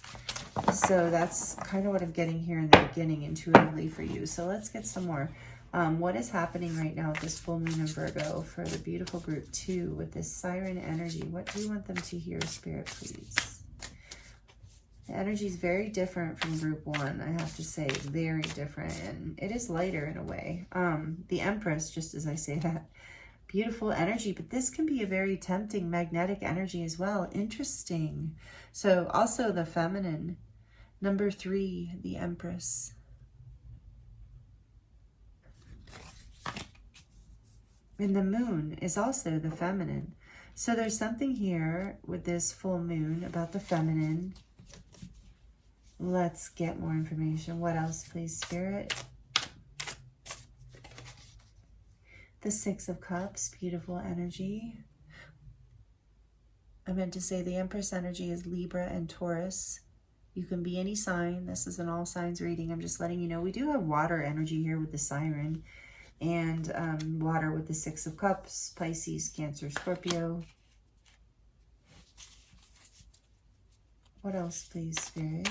So that's kind of what I'm getting here in the beginning intuitively for you. So let's get some more. What is happening right now with this full moon in Virgo for the beautiful group 2 with this siren energy? What do you want them to hear, Spirit, please? The energy is very different from group 1, I have to say, very different. And it is lighter in a way. The Empress, just as I say that, beautiful energy, but this can be a very tempting magnetic energy as well. Interesting. So also the feminine, number 3, the Empress. And the moon is also the feminine. So there's something here with this full moon about the feminine. Let's get more information. What else, please, Spirit? The 6 of Cups, beautiful energy. I meant to say the Empress energy is Libra and Taurus. You can be any sign. This is an all signs reading. I'm just letting you know. We do have water energy here with the siren. And water with the 6 of Cups, Pisces, Cancer, Scorpio. What else, please, Spirit?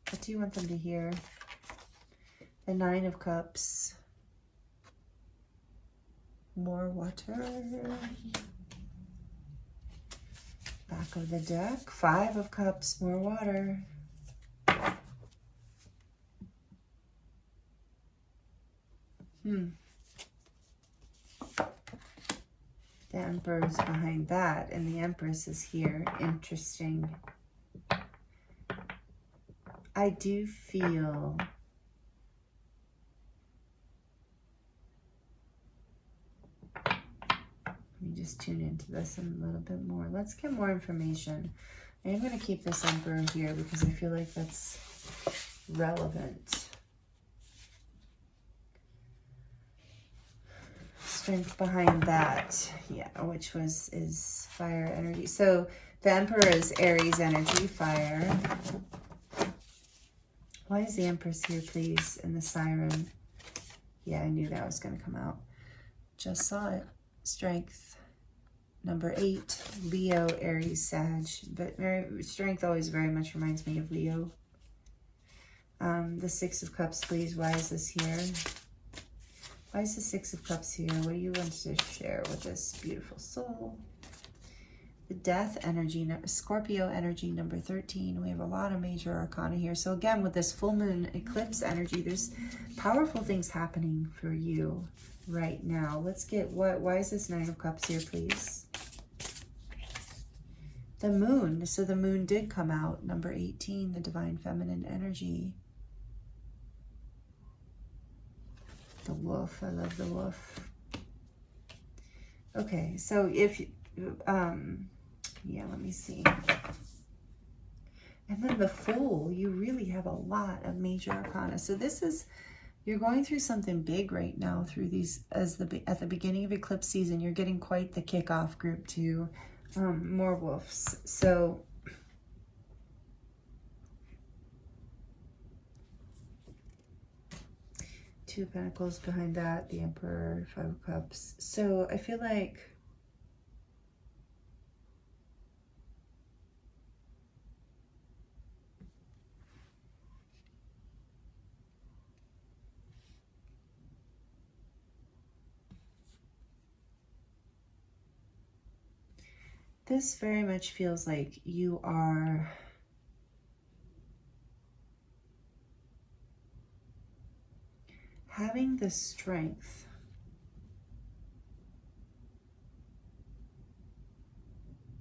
What do you want them to hear? The 9 of Cups. More water. Back of the deck. 5 of Cups, more water. The Emperor's behind that, and the Empress is here. Interesting. I do feel let me just tune into this a little bit more. Let's get more information. I'm going to keep this Emperor here because I feel like that's relevant. Strength behind that, yeah, which is fire energy. So the Emperor is Aries energy, fire. Why is the Empress here, please, and the siren? Yeah, I knew that was going to come out. Just saw it. Strength. Number 8, Leo, Aries, Sag. But strength always very much reminds me of Leo. The 6 of Cups, please. Why is this here? Why is the 6 of Cups here? What do you want to share with this beautiful soul? The Death energy, Scorpio energy, number 13. We have a lot of major arcana here. So again, with this full moon eclipse energy, there's powerful things happening for you right now. Let's get why is this 9 of Cups here, please? The moon. So the moon did come out. Number 18, the divine feminine energy. The wolf. I love the wolf. Okay, so if yeah, let me see. And then the Fool, you really have a lot of major arcana. So this is, you're going through something big right now through these, at the beginning of eclipse season, you're getting quite the kickoff group to more wolves. So Two of Pentacles behind that, the Emperor, 5 of Cups. So I feel like this very much feels like you are having the strength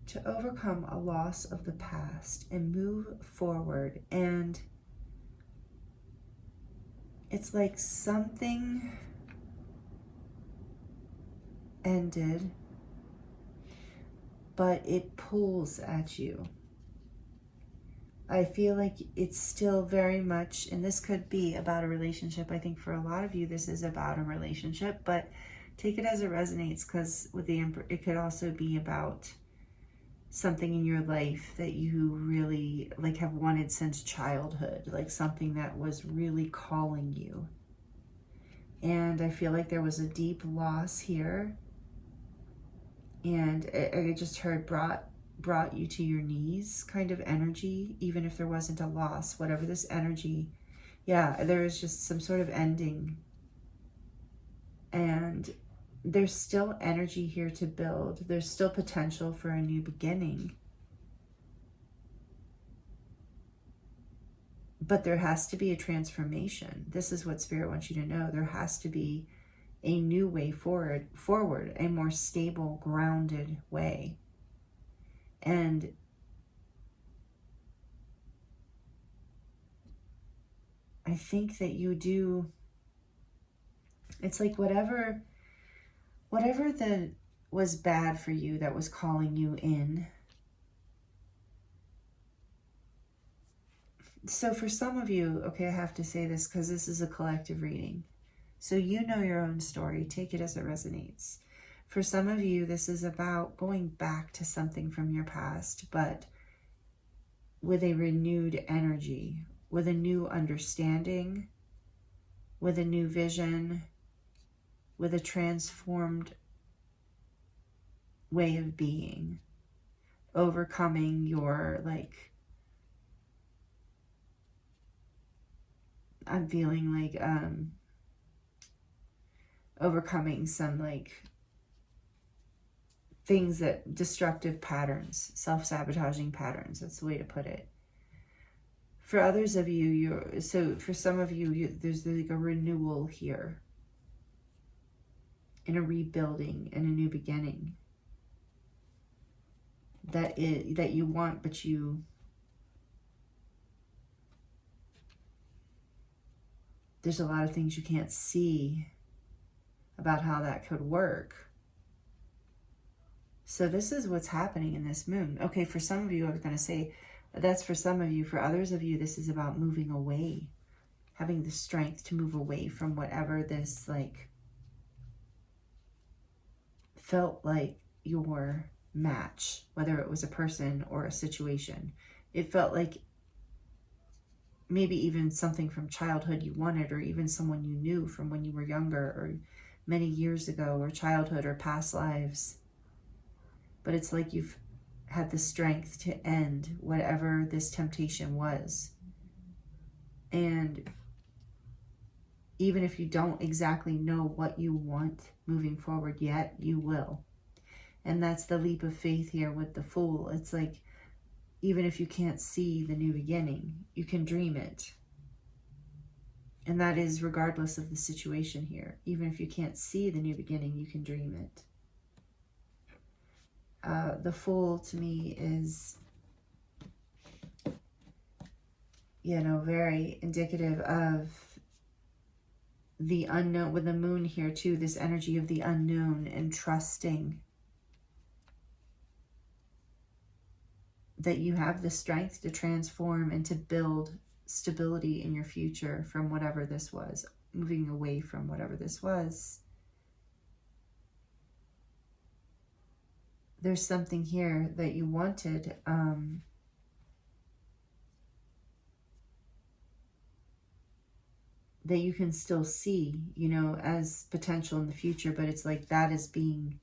to overcome a loss of the past and move forward. And it's like something ended, but it pulls at you. I feel like it's still very much, and this could be about a relationship. I think for a lot of you, this is about a relationship, but take it as it resonates, because with the Emperor, it could also be about something in your life that you really like have wanted since childhood, like something that was really calling you. And I feel like there was a deep loss here. And I just heard brought you to your knees kind of energy, even if there wasn't a loss, whatever this energy. Yeah, there was just some sort of ending. And there's still energy here to build. There's still potential for a new beginning. But there has to be a transformation. This is what Spirit wants you to know. There has to be a new way forward, a more stable, grounded way. And I think that you do, it's like whatever that was bad for you, that was calling you in. So for some of you, okay, I have to say this because this is a collective reading. So you know your own story. Take it as it resonates. For some of you, this is about going back to something from your past, but with a renewed energy, with a new understanding, with a new vision, with a transformed way of being, overcoming your, like, I'm feeling like overcoming some like things that destructive patterns, self-sabotaging patterns. That's the way to put it. For others of you, so for some of you, there's like a renewal here, and a rebuilding and a new beginning that you want, but there's a lot of things you can't see about how that could work. So this is what's happening in this moon. Okay, for some of you, I was going to say, that's for some of you. For others of you, this is about moving away, having the strength to move away from whatever this like felt like your match, whether it was a person or a situation. It felt like maybe even something from childhood you wanted, or even someone you knew from when you were younger or many years ago, or childhood or past lives. but it's like you've had the strength to end whatever this temptation was. And even if you don't exactly know what you want moving forward yet, you will. And that's the leap of faith here with the Fool. It's like, even if you can't see the new beginning, you can dream it. And that is regardless of the situation here. Even if you can't see the new beginning, you can dream it. The Fool to me is, you know, very indicative of the unknown, with the moon here too, this energy of the unknown and trusting that you have the strength to transform and to build stability in your future from whatever this was, moving away from whatever this was. There's something here that you wanted, that you can still see, you know, as potential in the future, but it's like that is being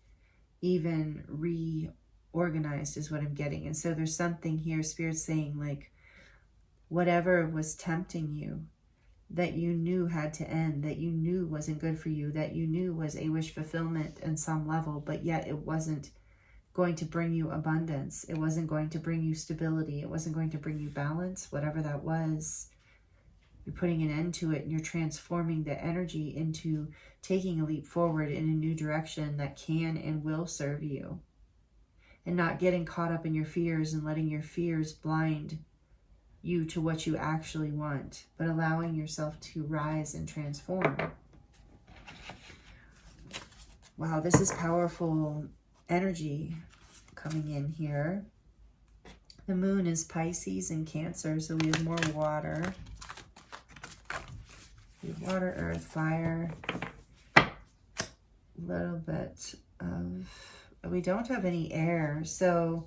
even reorganized is what I'm getting. And so there's something here, Spirit's saying, like, whatever was tempting you, that you knew had to end, that you knew wasn't good for you, that you knew was a wish fulfillment in some level, but yet it wasn't going to bring you abundance. It wasn't going to bring you stability. It wasn't going to bring you balance, whatever that was. You're putting an end to it, and you're transforming the energy into taking a leap forward in a new direction that can and will serve you. And not getting caught up in your fears and letting your fears blind you to what you actually want, but allowing yourself to rise and transform. Wow, this is powerful energy coming in here. The moon is Pisces and Cancer, so we have more water. We have water, earth, fire, a little bit of, we don't have any air, so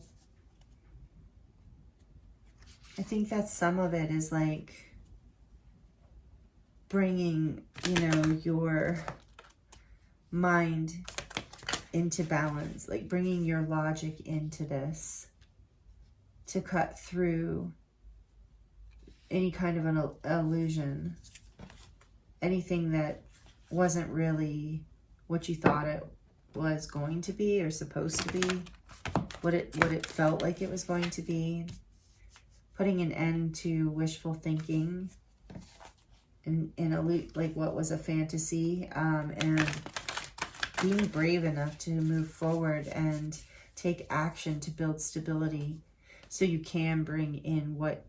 I think that some of it is like bringing, you know, your mind into balance, like bringing your logic into this to cut through any kind of an illusion, anything that wasn't really what you thought it was going to be or supposed to be, what it felt like it was going to be. Putting an end to wishful thinking and like what was a fantasy, and being brave enough to move forward and take action to build stability so you can bring in what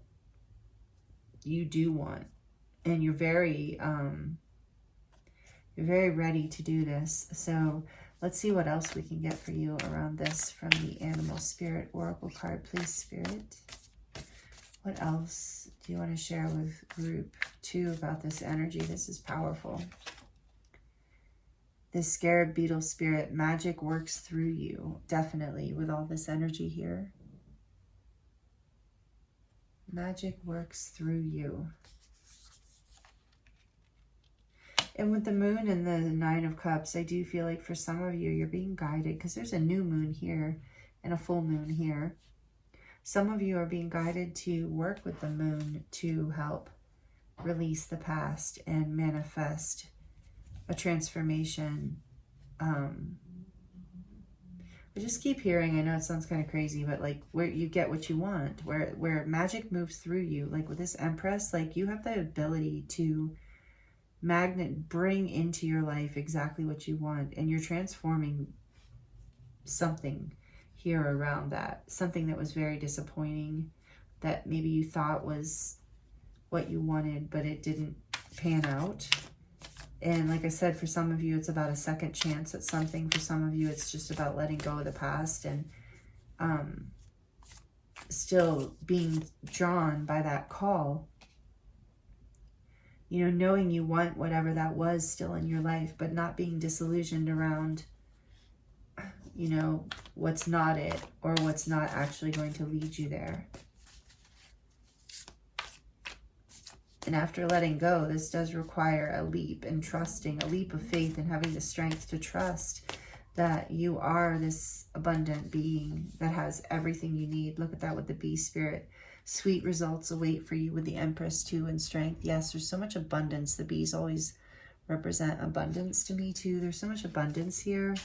you do want. And you're very ready to do this. So let's see what else we can get for you around this from the Animal Spirit Oracle card, please, Spirit. What else do you want to share with group 2 about this energy? This is powerful. This Scarab Beetle Spirit, magic works through you, definitely, with all this energy here. Magic works through you. And with the moon and the 9 of Cups, I do feel like for some of you, you're being guided because there's a new moon here and a full moon here. Some of you are being guided to work with the moon to help release the past and manifest a transformation. I just keep hearing, I know it sounds kind of crazy, but like where you get what you want, where magic moves through you, like with this Empress, like you have the ability to bring into your life exactly what you want, and you're transforming something here around that, something that was very disappointing, that maybe you thought was what you wanted, but it didn't pan out. And like I said, for some of you, it's about a second chance at something. For some of you, it's just about letting go of the past and still being drawn by that call. You know, knowing you want whatever that was still in your life, but not being disillusioned around, you know, what's not it or what's not actually going to lead you there. And after letting go, this does require a leap and trusting, a leap of faith and having the strength to trust that you are this abundant being that has everything you need. Look at that with the bee spirit. Sweet results await for you with the Empress too, and strength. Yes, there's so much abundance. The bees always represent abundance to me too. There's so much abundance here.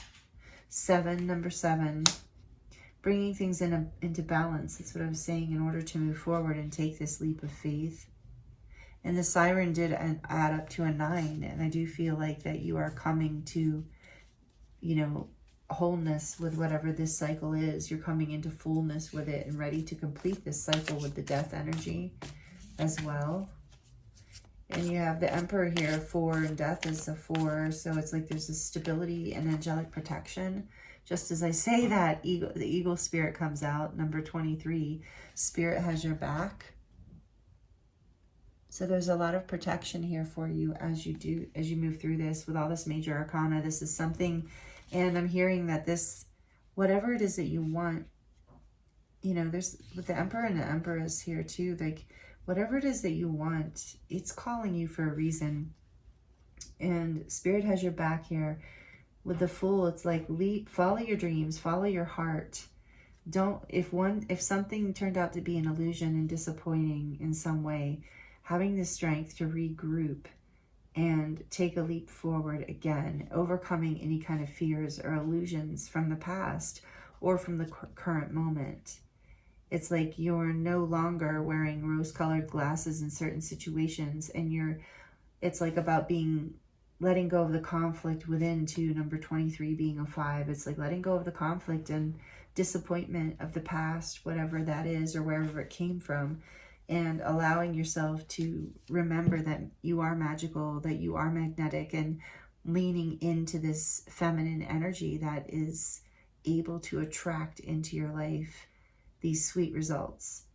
7, number 7. Bringing things into balance. That's what I was saying, in order to move forward and take this leap of faith. And the siren did add up to a 9. And I do feel like that you are coming to, you know, wholeness with whatever this cycle is. You're coming into fullness with it and ready to complete this cycle with the death energy as well. And you have the Emperor here, 4, and death is a 4. So it's like there's a stability and angelic protection. Just as I say that, the eagle spirit comes out, number 23. Spirit has your back. So there's a lot of protection here for you as you move through this with all this major arcana. This is something, and I'm hearing that this, whatever it is that you want, you know, there's with the Emperor and the Empress here too, like whatever it is that you want, it's calling you for a reason. And Spirit has your back here. With the Fool, it's like follow your dreams, follow your heart. Don't, if something turned out to be an illusion and disappointing in some way, having the strength to regroup and take a leap forward again, overcoming any kind of fears or illusions from the past or from the current moment. It's like you're no longer wearing rose-colored glasses in certain situations, and it's like about letting go of the conflict within too, number 23 being a 5. It's like letting go of the conflict and disappointment of the past, whatever that is or wherever it came from, and allowing yourself to remember that you are magical, that you are magnetic, and leaning into this feminine energy that is able to attract into your life these sweet results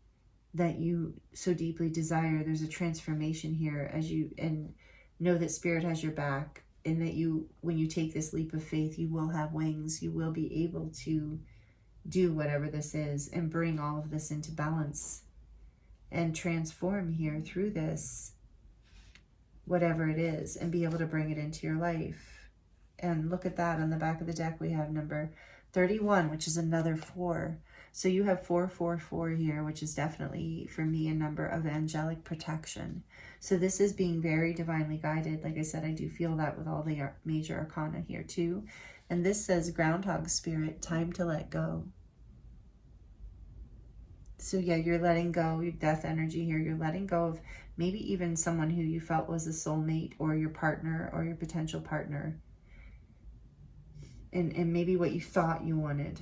that you so deeply desire. There's a transformation here and know that Spirit has your back, and that when you take this leap of faith, you will have wings. You will be able to do whatever this is and bring all of this into balance and transform here through this, whatever it is, and be able to bring it into your life. And look at that. On the back of the deck, we have number 31, which is another 4. So you have 444 here, which is definitely, for me, a number of angelic protection. So this is being very divinely guided. Like I said, I do feel that with all the major arcana here too. And this says Groundhog Spirit, time to let go. So yeah, you're letting go, your death energy here. You're letting go of maybe even someone who you felt was a soulmate, or your partner, or your potential partner. And maybe what you thought you wanted.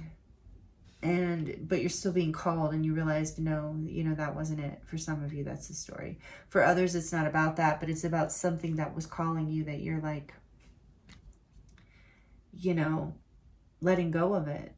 But you're still being called, and you realized, no, you know, that wasn't it. For some of you, that's the story. For others, it's not about that, but it's about something that was calling you, that you're like, you know, letting go of it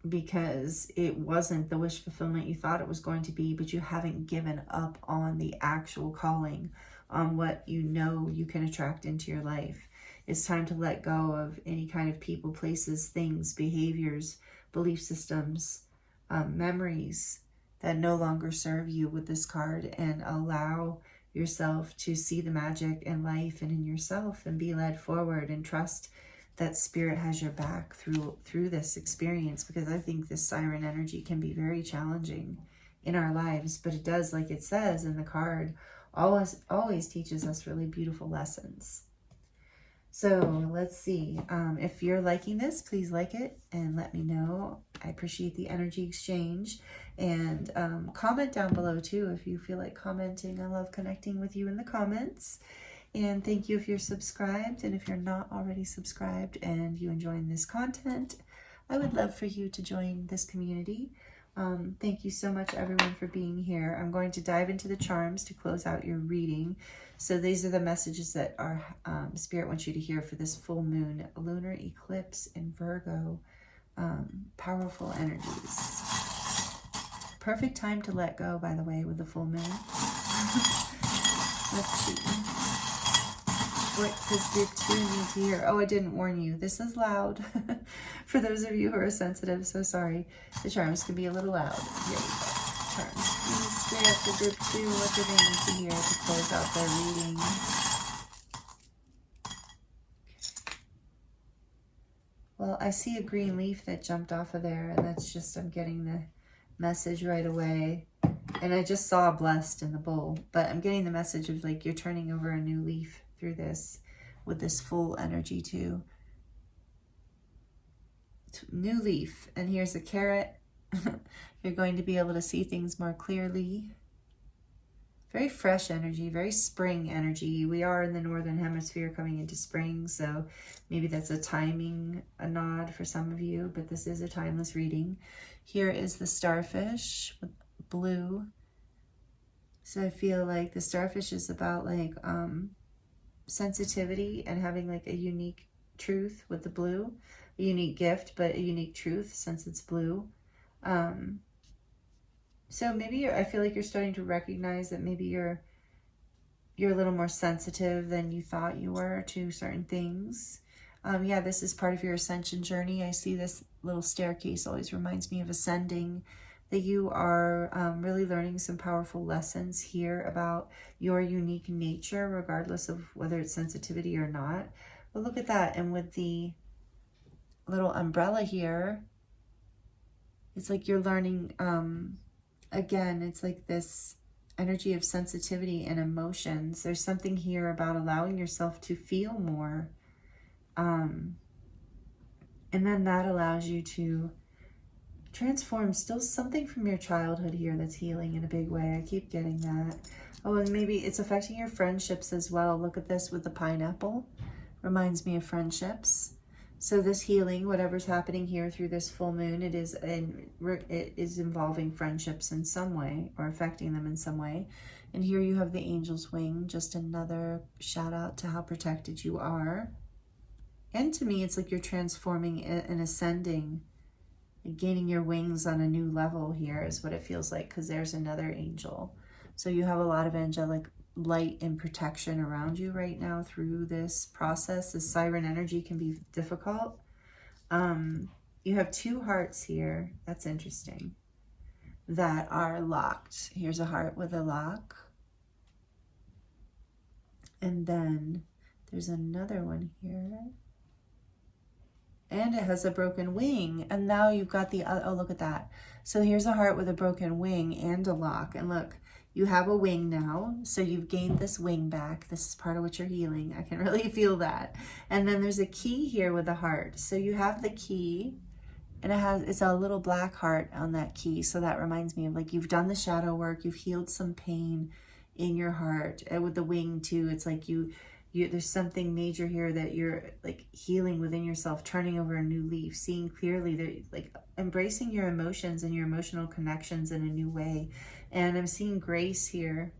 because it wasn't the wish fulfillment you thought it was going to be, but you haven't given up on the actual calling, on what you know you can attract into your life. It's time to let go of any kind of people, places, things, behaviors, belief systems, memories that no longer serve you with this card, and allow yourself to see the magic in life and in yourself, and be led forward, and trust that Spirit has your back through this experience, because I think this siren energy can be very challenging in our lives, but it does, like it says in the card, always teaches us really beautiful lessons. So let's see. If you're liking this, please like it and let me know. I appreciate the energy exchange. And comment down below too if you feel like commenting. I love connecting with you in the comments. And thank you if you're subscribed. And if you're not already subscribed and you enjoying this content, I would love for you to join this community. Thank you so much, everyone, for being here. I'm going to dive into the charms to close out your reading. So these are the messages that our Spirit wants you to hear for this full moon, lunar eclipse in Virgo. Powerful energies. Perfect time to let go, by the way, with the full moon. Let's see. What does the 2 need to hear? Oh, I didn't warn you. This is loud. For those of you who are sensitive, so sorry. The charms can be a little loud. Here we go. Charms. Please stay up the group 2. What do they need to hear to close out their reading? Well, I see a green leaf that jumped off of there, and that's just, I'm getting the message right away. And I just saw blessed in the bowl, but I'm getting the message of like you're turning over a new leaf through this with this full energy too. New leaf, and here's a carrot. You're going to be able to see things more clearly. Very fresh energy, very spring energy. We are in the northern hemisphere coming into spring, so maybe that's a timing, a nod for some of you, but this is a timeless reading. Here is the starfish with blue. So I feel like the starfish is about like sensitivity and having like a unique truth with the blue, a unique gift, but a unique truth since it's blue. So maybe I feel like you're starting to recognize that maybe you're a little more sensitive than you thought you were to certain things. Yeah, this is part of your ascension journey. I see this little staircase always reminds me of ascending, that you are really learning some powerful lessons here about your unique nature, regardless of whether it's sensitivity or not. But look at that. And with the little umbrella here, it's like you're learning, again, it's like this energy of sensitivity and emotions. There's something here about allowing yourself to feel more. And then that allows you to transform still something from your childhood here that's healing in a big way. I keep getting that. Oh, and maybe it's affecting your friendships as well. Look at this with the pineapple. Reminds me of friendships. So this healing, whatever's happening here through this full moon, it is involving friendships in some way or affecting them in some way. And here you have the angel's wing, just another shout out to how protected you are. And to me, it's like you're transforming and ascending, gaining your wings on a new level here is what it feels like, because there's another angel. So you have a lot of angelic light and protection around you right now through this process. The siren energy can be difficult. You have two hearts here. That's interesting. That are locked. Here's a heart with a lock. And then there's another one here. And it has a broken wing. And now you've got the, oh, look at that. So here's a heart with a broken wing and a lock. And look, you have a wing now. So you've gained this wing back. This is part of what you're healing. I can really feel that. And then there's a key here with a heart. So you have the key, and it's a little black heart on that key. So that reminds me of like, you've done the shadow work. You've healed some pain in your heart. And with the wing too, it's like there's something major here that you're like healing within yourself, turning over a new leaf, seeing clearly, that like embracing your emotions and your emotional connections in a new way. And I'm seeing grace here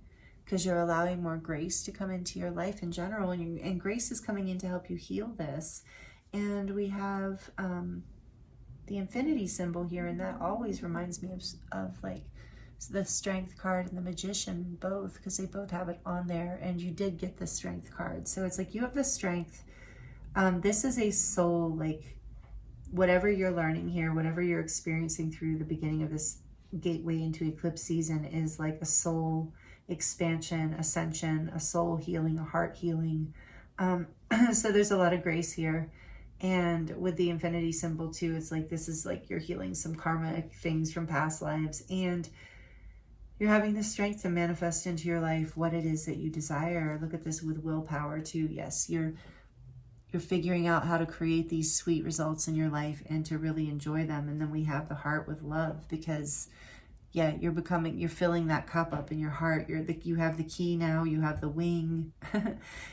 because you're allowing more grace to come into your life in general, and grace is coming in to help you heal this. And we have the infinity symbol here, and that always reminds me of like the strength card and the magician both, because they both have it on there, and you did get the strength card. So it's like you have the strength. This is a soul, like whatever you're learning here, whatever you're experiencing through the beginning of this gateway into eclipse season is like a soul expansion, ascension, a soul healing, a heart healing. So there's a lot of grace here. And with the infinity symbol too, it's like this is like you're healing some karmic things from past lives, and you're having the strength to manifest into your life what it is that you desire. Look at this with willpower too. Yes, you're figuring out how to create these sweet results in your life and to really enjoy them. And then we have the heart with love, because yeah, you're filling that cup up in your heart. You have the key now, you have the wing,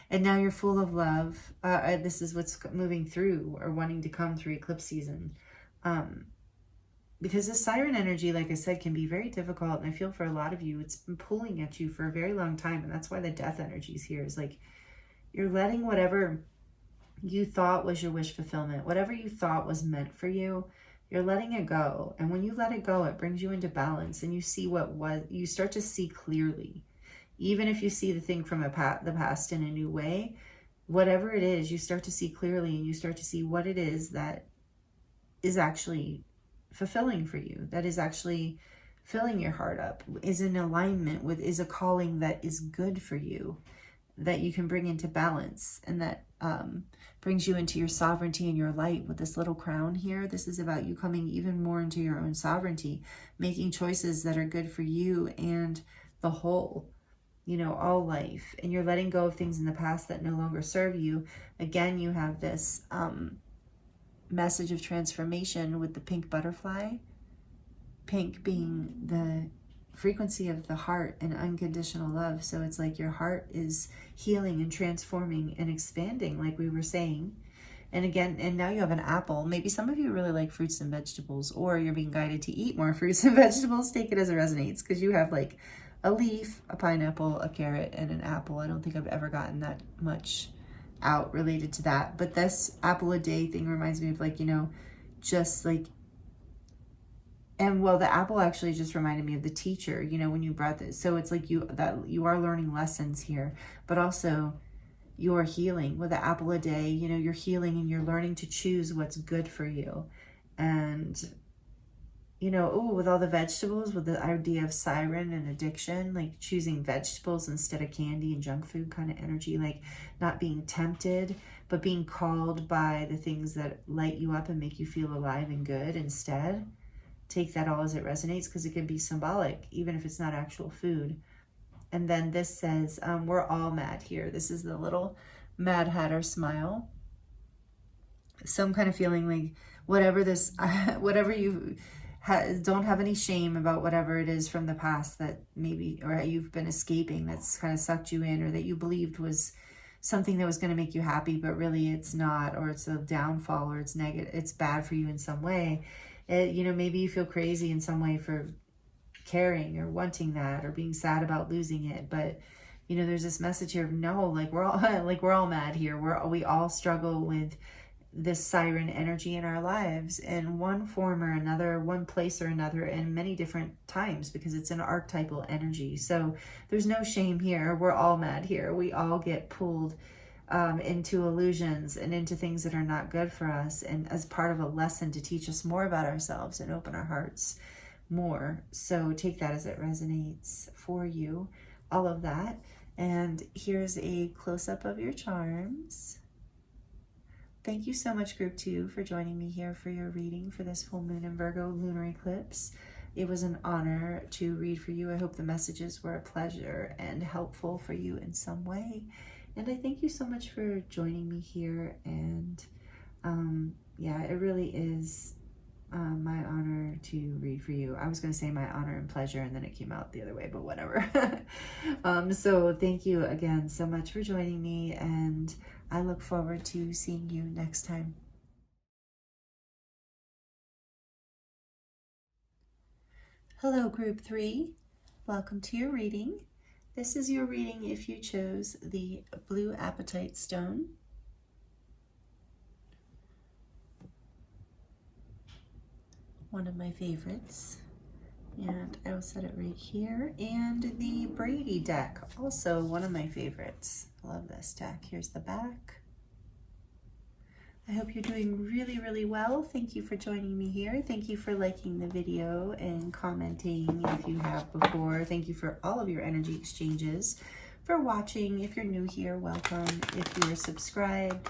and now you're full of love. This is what's moving through or wanting to come through eclipse season. Because the siren energy, like I said, can be very difficult. And I feel for a lot of you, it's been pulling at you for a very long time. And that's why the death energy is here. Is like you're letting whatever you thought was your wish fulfillment, whatever you thought was meant for you, you're letting it go. And when you let it go, it brings you into balance, and you see you start to see clearly. Even if you see the thing from the past in a new way, whatever it is, you start to see clearly, and you start to see what it is that is actually fulfilling for you, that is actually filling your heart up, is in alignment with, is a calling that is good for you, that you can bring into balance, and that brings you into your sovereignty and your light with this little crown here. This is about you coming even more into your own sovereignty, making choices that are good for you and the whole, you know, all life. And you're letting go of things in the past that no longer serve you. Again, you have this message of transformation with the pink butterfly. Pink being the frequency of the heart and unconditional love. So it's like your heart is healing and transforming and expanding, like we were saying. And again, and now you have an apple. Maybe some of you really like fruits and vegetables, or you're being guided to eat more fruits and vegetables. Take it as it resonates, because you have like a leaf, a pineapple, a carrot, and an apple. I don't think I've ever gotten that much out related to that. But this apple a day thing reminds me of, like, you know, just like, and well, the apple actually just reminded me of the teacher, you know, when you brought this. So it's like you are learning lessons here, but also you're healing with the apple a day. You know, you're healing and you're learning to choose what's good for you. And, you know, oh, with all the vegetables, with the idea of siren and addiction, like choosing vegetables instead of candy and junk food kind of energy, like not being tempted, but being called by the things that light you up and make you feel alive and good instead. Take that all as it resonates, because it can be symbolic, even if it's not actual food. And then this says, we're all mad here. This is the little Mad Hatter smile. Some kind of feeling like whatever this, whatever you don't have any shame about, whatever it is from the past that maybe, or you've been escaping, that's kind of sucked you in, or that you believed was something that was going to make you happy, but really it's not, or it's a downfall, or it's negative, it's bad for you in some way. You know, maybe you feel crazy in some way for caring or wanting that, or being sad about losing it. But, you know, there's this message here of no, like we're all mad here. We all struggle with this siren energy in our lives in one form or another, one place or another, in many different times, because it's an archetypal energy. So there's no shame here. We're all mad here. We all get pulled into illusions and into things that are not good for us, and as part of a lesson to teach us more about ourselves and open our hearts more. So take that as it resonates for you, all of that. And here's a close-up of your charms. Thank you so much, Group 2, for joining me here for your reading for this full moon in Virgo lunar eclipse. It was an honor to read for you. I hope the messages were a pleasure and helpful for you in some way. And I thank you so much for joining me here. And yeah, it really is my honor to read for you. I was going to say my honor and pleasure, and then it came out the other way, but whatever. So thank you again so much for joining me, and I look forward to seeing you next time. Hello, Group 3. Welcome to your reading. This is your reading if you chose the blue Apatite stone. One of my favorites. And I will set it right here. And the Brady deck, also one of my favorites. I love this deck. Here's the back. I hope you're doing really, really well. Thank you for joining me here. Thank you for liking the video and commenting if you have before. Thank you for all of your energy exchanges, for watching. If you're new here, welcome. If you're subscribed,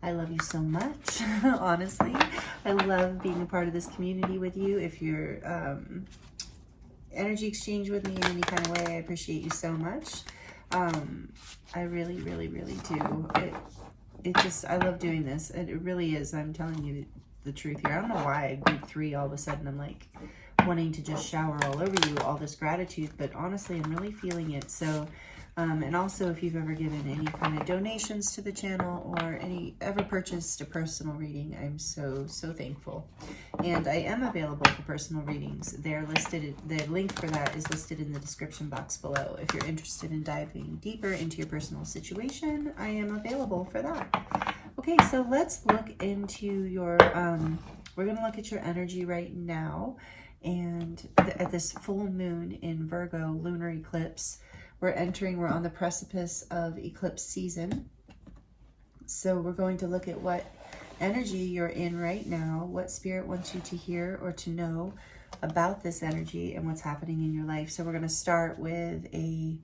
I love you so much, honestly. I love being a part of this community with you. If you're energy exchange with me in any kind of way, I appreciate you so much. I really, really, really do. I love doing this. It really is. I'm telling you the truth here. I don't know why Group 3 all of a sudden I'm like wanting to just shower all over you all this gratitude, but honestly I'm really feeling it. So and also, if you've ever given any kind of donations to the channel, or ever purchased a personal reading, I'm so thankful. And I am available for personal readings. They're listed, the link for that is listed in the description box below. If you're interested in diving deeper into your personal situation, I am available for that. Okay, so let's look into your, we're going to look at your energy right now. And at this full moon in Virgo lunar eclipse, we're on the precipice of eclipse season. So we're going to look at what energy you're in right now, what spirit wants you to hear or to know about this energy and what's happening in your life. So we're going to start with a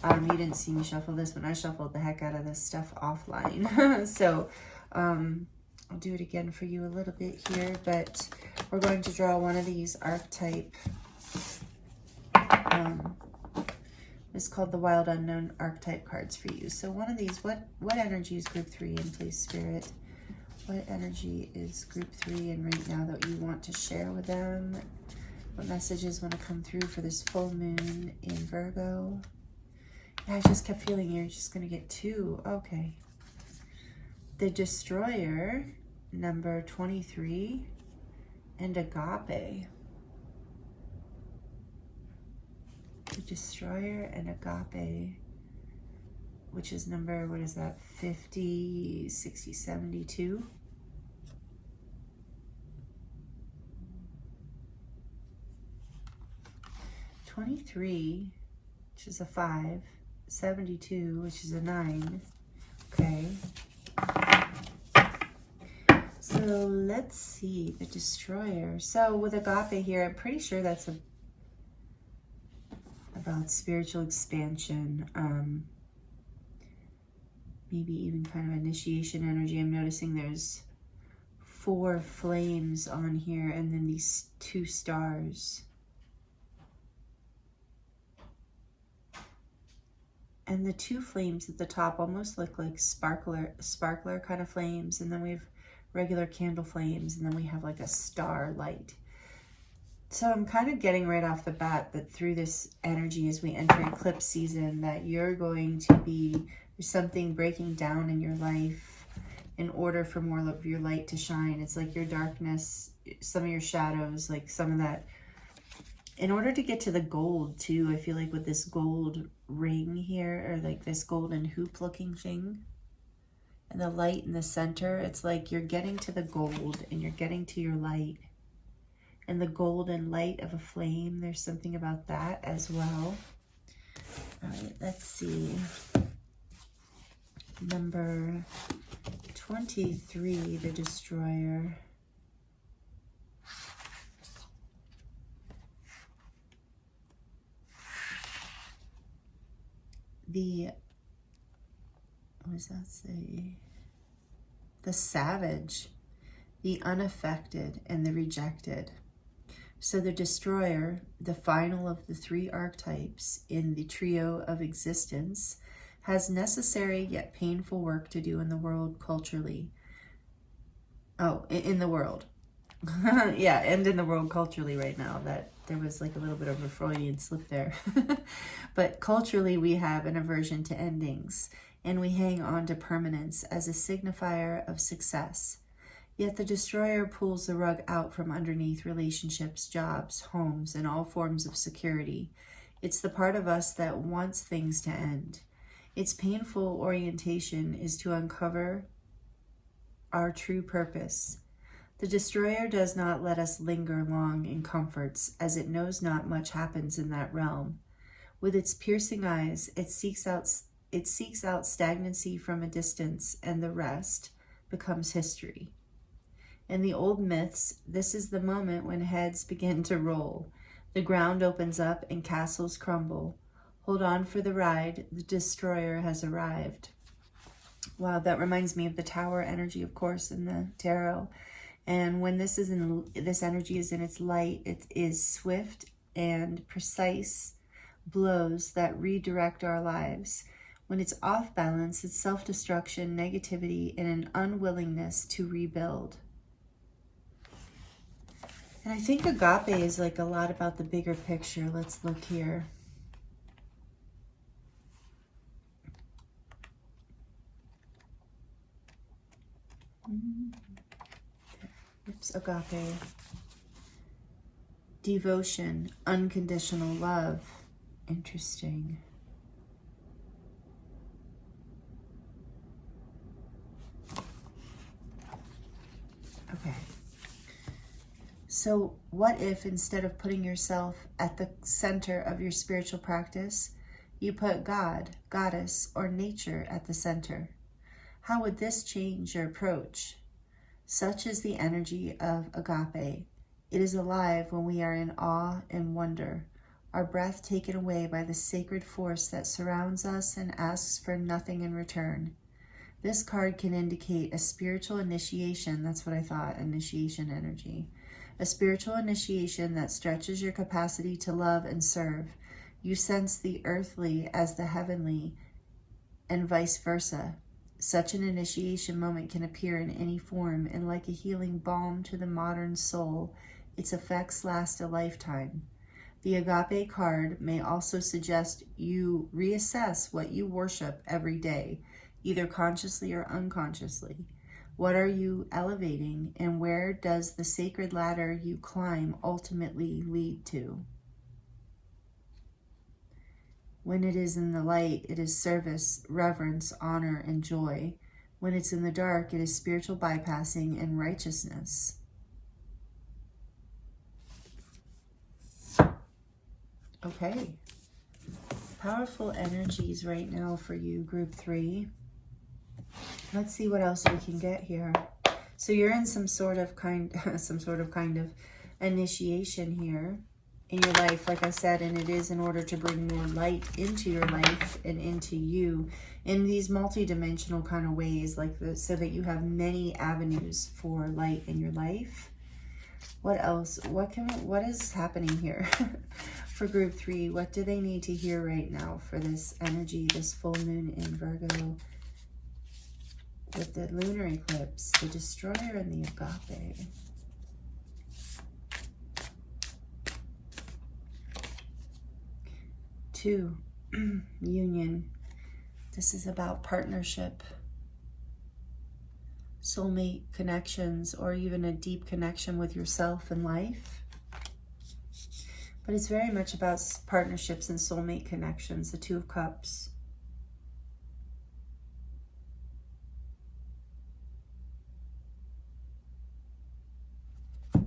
You didn't see me shuffle this one. I shuffled the heck out of this stuff offline. So I'll do it again for you a little bit here, but we're going to draw one of these archetype. It's called the Wild Unknown Archetype cards for you. So one of these, what energy is group 3 in, please, Spirit? What energy is group 3 in right now that you want to share with them? What messages want to come through for this full moon in Virgo? I just kept feeling you're just going to get 2. Okay. The Destroyer, number 23, and Agape. The Destroyer and Agape, which is number, what is that, 50, 60, 72? $23, which is a 5, 72, which is a 9. Okay. So let's see, the Destroyer. So with Agape here, I'm pretty sure that's about spiritual expansion, maybe even kind of initiation energy. I'm noticing there's 4 flames on here and then these 2 stars. And the 2 flames at the top almost look like sparkler kind of flames, and then we have regular candle flames, and then we have like a star light. So I'm kind of getting right off the bat that through this energy as we enter eclipse season, that you're going to be, there's something breaking down in your life in order for more of your light to shine. It's like your darkness, some of your shadows, like some of that. In order to get to the gold too, I feel like with this gold ring here, or like this golden hoop looking thing, and the light in the center, it's like you're getting to the gold and you're getting to your light. And the golden light of a flame, there's something about that as well. All right, let's see. Number 23, the Destroyer. What does that say? The Savage, the Unaffected, and the Rejected. So the Destroyer, the final of the 3 archetypes in the trio of existence, has necessary yet painful work to do in the world culturally. Oh, in the world. Yeah, and in the world culturally right now. That there was like a little bit of a Freudian slip there. But culturally, we have an aversion to endings, and we hang on to permanence as a signifier of success. Yet the Destroyer pulls the rug out from underneath relationships, jobs, homes, and all forms of security. It's the part of us that wants things to end. Its painful orientation is to uncover our true purpose. The Destroyer does not let us linger long in comforts, as it knows not much happens in that realm. With its piercing eyes, it seeks out stagnancy from a distance, and the rest becomes history. In the old myths, this is the moment when heads begin to roll. The ground opens up and castles crumble. Hold on for the ride. The Destroyer has arrived. Wow, that reminds me of the Tower energy, of course, in the tarot. And when this energy is in its light, it is swift and precise blows that redirect our lives. When it's off balance, it's self-destruction, negativity, and an unwillingness to rebuild. And I think Agape is like a lot about the bigger picture. Let's look here. Oops, Agape. Devotion, unconditional love. Interesting. Okay. So what if instead of putting yourself at the center of your spiritual practice, you put God, Goddess, or nature at the center? How would this change your approach? Such is the energy of Agape. It is alive when we are in awe and wonder, our breath taken away by the sacred force that surrounds us and asks for nothing in return. This card can indicate a spiritual initiation. That's what I thought, initiation energy. A spiritual initiation that stretches your capacity to love and serve. You sense the earthly as the heavenly and vice versa. Such an initiation moment can appear in any form, and like a healing balm to the modern soul, its effects last a lifetime. The Agape card may also suggest you reassess what you worship every day, either consciously or unconsciously. What are you elevating, and where does the sacred ladder you climb ultimately lead to? When it is in the light, it is service, reverence, honor, and joy. When it's in the dark, it is spiritual bypassing and righteousness. Okay. Powerful energies right now for you, group 3. Let's see what else we can get here. So you're in some sort of kind of initiation here in your life, like I said, and it is in order to bring more light into your life and into you in these multi-dimensional kind of ways, like this, so that you have many avenues for light in your life. What else? What is happening here for group 3? What do they need to hear right now for this energy, this full moon in Virgo with the lunar eclipse, the destroyer, and the agape? Two, union. This is about partnership, soulmate connections, or even a deep connection with yourself and life. But it's very much about partnerships and soulmate connections, the Two of Cups. Let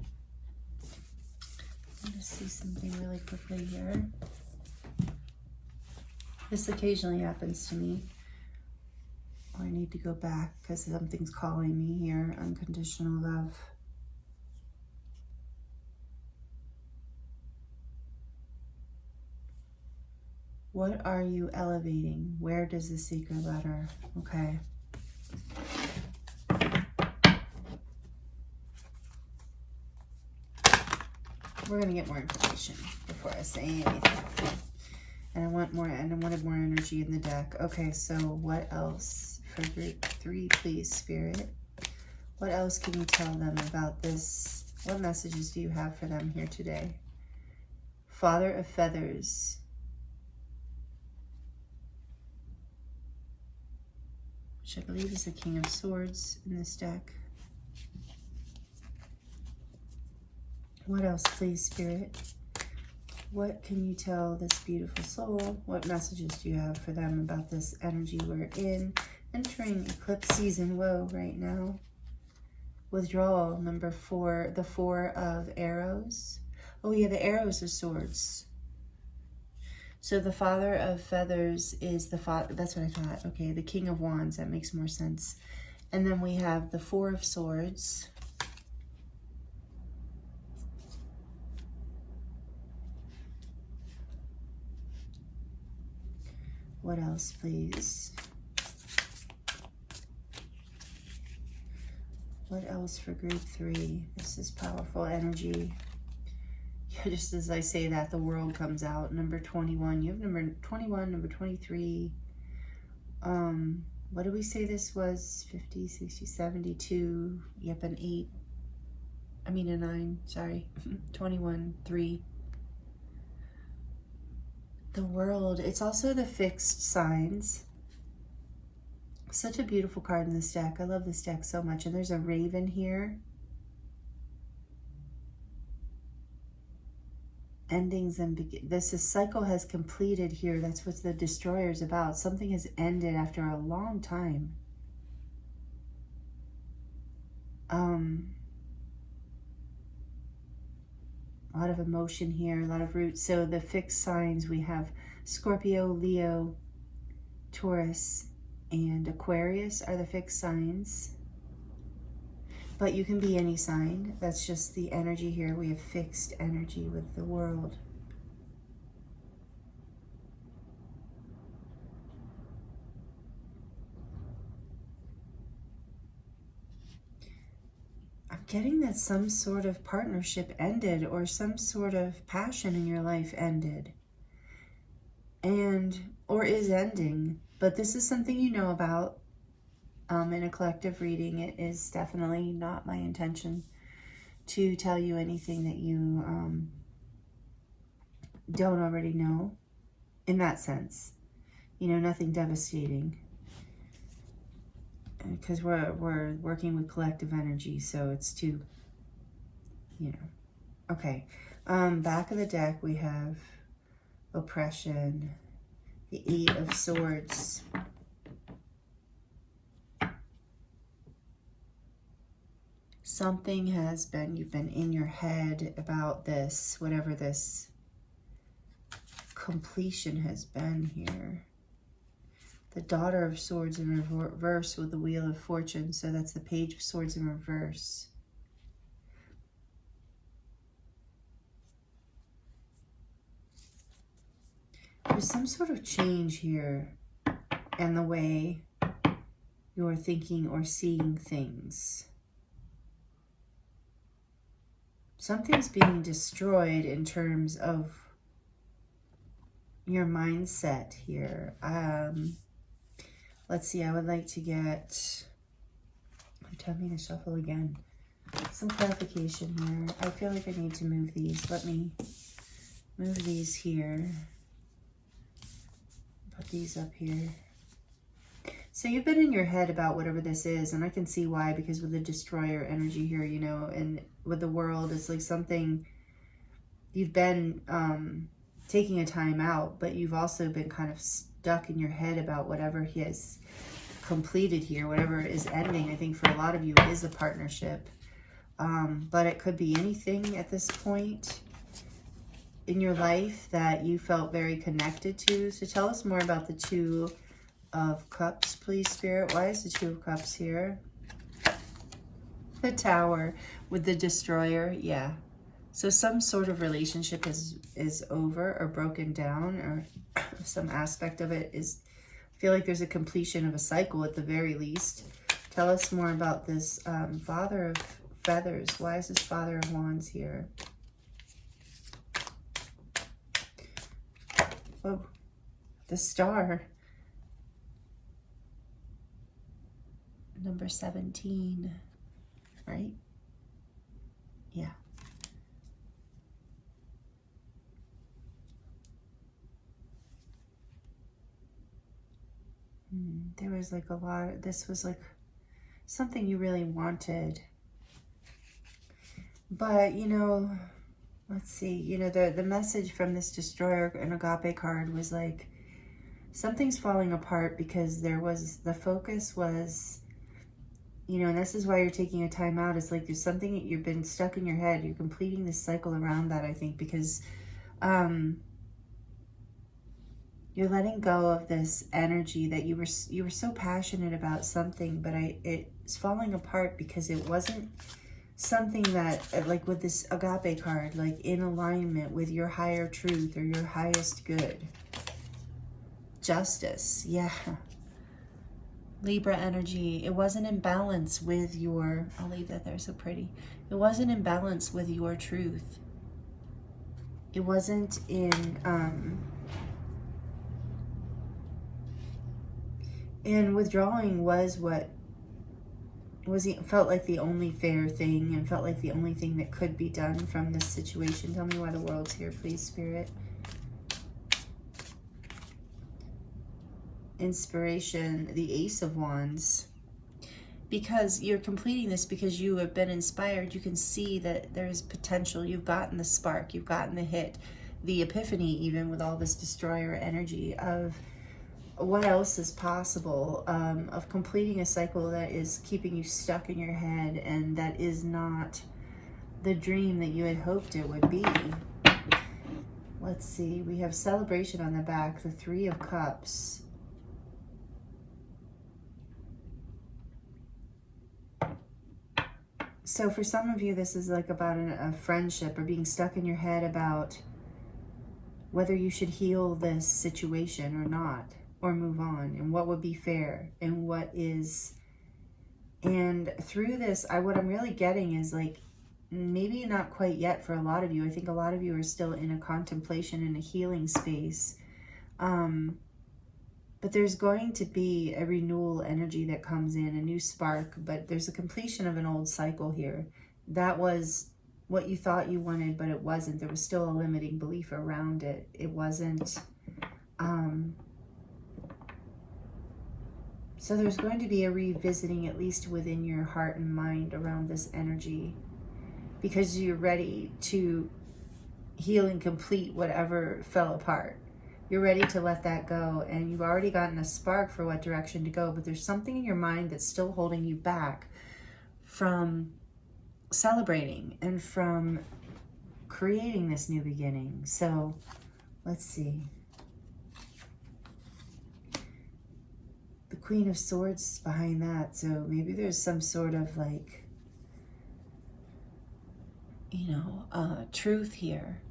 me see something really quickly here. This occasionally happens to me. Oh, I need to go back because something's calling me here. Unconditional love. What are you elevating? Where does the secret letter? Okay. We're going to get more information before I say anything. And I wanted more energy in the deck. Okay, so what else for group 3, please, Spirit? What else can you tell them about this? What messages do you have for them here today? Father of Feathers. Which I believe is the King of Swords in this deck. What else, please, Spirit? What can you tell this beautiful soul? What messages do you have for them about this energy we're in? Entering eclipse season, whoa, right now. Withdrawal, number 4, the 4 of arrows. Oh yeah, the arrows are swords. So the Father of Feathers is the father, that's what I thought. Okay, the King of Wands, that makes more sense. And then we have the 4 of Swords. What else, please? What else for group 3? This is powerful energy. Just as I say that, the world comes out. Number 21. You have number 21, number 23. What did we say this was? 50, 60, 72. Yep, an 8. I mean a 9, sorry. 21, 3. The world. It's also the fixed signs. Such a beautiful card in this deck. I love this deck so much. And there's a raven here. Endings and this cycle has completed here. That's what the destroyer is about. Something has ended after a long time. A lot of emotion here, a lot of roots. So the fixed signs, we have Scorpio, Leo, Taurus, and Aquarius are the fixed signs. But you can be any sign. That's just the energy here. We have fixed energy with the world. getting that some sort of partnership ended or some sort of passion in your life ended or is ending. But this is something you know about in a collective reading. It is definitely not my intention to tell you anything that you don't already know in that sense. You know, nothing devastating. Because we're working with collective energy, so it's too, you know. Okay, back of the deck we have oppression, the 8 of Swords. Something has been, you've been in your head about this, whatever this completion has been here. The Daughter of Swords in reverse with the Wheel of Fortune. So that's the Page of Swords in reverse. There's some sort of change here in the way you're thinking or seeing things. Something's being destroyed in terms of your mindset here. Let's see, I would like to get, tell me to shuffle again. Some clarification here. I feel like I need to move these. Let me move these here. Put these up here. So you've been in your head about whatever this is, and I can see why, because with the Destroyer energy here, you know, and with the World, it's like something you've been taking a time out, but you've also been kind of stuck in your head about whatever he has completed here, whatever is ending. I think for a lot of you it is a partnership, but it could be anything at this point in your life that you felt very connected to. So tell us more about the 2 of Cups, please, Spirit. Why is the 2 of Cups here? The Tower with the Destroyer. Yeah. So some sort of relationship is over or broken down, or some aspect of it is, I feel like there's a completion of a cycle at the very least. Tell us more about this Father of Feathers. Why is this Father of Wands here? Oh, the Star. Number 17, right? Yeah. There was like a lot, this was like something you really wanted. But, you know, let's see, you know, the message from this Destroyer and Agape card was like, something's falling apart because there was, the focus was, you know, and this is why you're taking a time out. It's like there's something that you've been stuck in your head. You're completing this cycle around that, I think, because you're letting go of this energy that you were so passionate about something, but it's falling apart because it wasn't something that, like with this Agape card, like in alignment with your higher truth or your highest good. Justice, yeah. Libra energy, it wasn't in balance with your, I'll leave that there, so pretty. It wasn't in balance with your truth. It wasn't in, and withdrawing was what was, felt like the only fair thing and felt like the only thing that could be done from this situation. Tell me why the World's here, please, Spirit. Inspiration, the Ace of Wands. Because you're completing this because you have been inspired. You can see that there's potential. You've gotten the spark. You've gotten the hit. The epiphany, even with all this Destroyer energy of what else is possible, of completing a cycle that is keeping you stuck in your head and that is not the dream that you had hoped it would be. Let's see. We have celebration on the back, the 3 of Cups. So for some of you, this is like about a friendship or being stuck in your head about whether you should heal this situation or not, or move on, and what would be fair, and what is And through this, what I'm really getting is like, maybe not quite yet for a lot of you. I think a lot of you are still in a contemplation, in a healing space. But there's going to be a renewal energy that comes in, a new spark, but there's a completion of an old cycle here. That was what you thought you wanted, but it wasn't. There was still a limiting belief around it. It wasn't. So there's going to be a revisiting, at least within your heart and mind, around this energy, because you're ready to heal and complete whatever fell apart. You're ready to let that go, and you've already gotten a spark for what direction to go, but there's something in your mind that's still holding you back from celebrating and from creating this new beginning. So let's see. The Queen of Swords is behind that, so maybe there's some sort of like, you know, truth here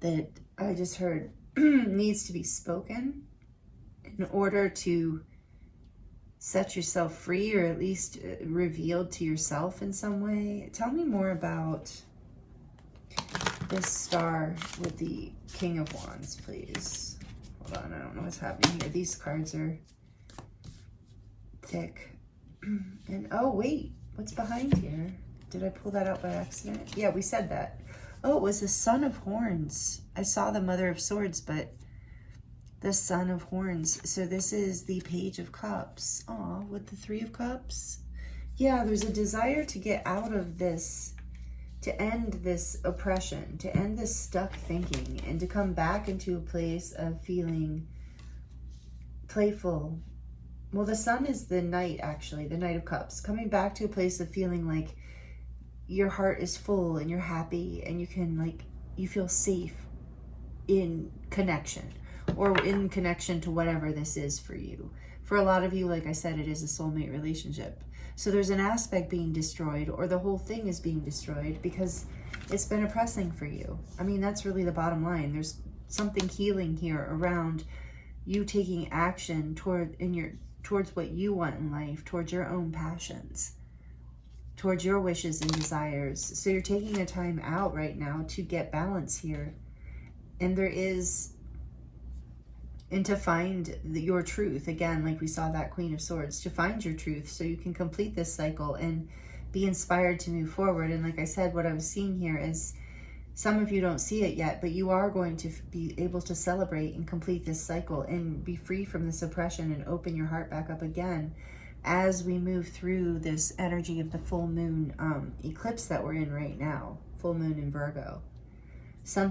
that I just heard needs to be spoken in order to set yourself free, or at least revealed to yourself in some way. Tell me more about this star with the King of Wands, please. Hold on, I don't know what's happening here. These cards are thick. And oh wait, what's behind here? Did I pull that out by accident? Yeah, we said that. Oh, it was the Son of Horns. I saw the Mother of Swords, but the Son of Horns. So this is the Page of Cups. Aw, with the Three of Cups. Yeah, there's a desire to get out of this, to end this oppression, to end this stuck thinking, and to come back into a place of feeling playful. Well, the Sun is the Knight, actually, the Knight of Cups. Coming back to a place of feeling like your heart is full and you're happy and you can, like, you feel safe in connection, or in connection to whatever this is for you. For a lot of you, like I said, it is a soulmate relationship. So there's an aspect being destroyed, or the whole thing is being destroyed because it's been oppressing for you. I mean, that's really the bottom line. There's something healing here around you taking action towards what you want in life, towards your own passions, towards your wishes and desires. So you're taking a time out right now to get balance here. And there is, and to find your truth, again, like we saw that Queen of Swords, to find your truth so you can complete this cycle and be inspired to move forward. And like I said, what I was seeing here is, some of you don't see it yet, but you are going to be able to celebrate and complete this cycle and be free from this oppression and open your heart back up again as we move through this energy of the full moon eclipse that we're in right now, full moon in Virgo. Some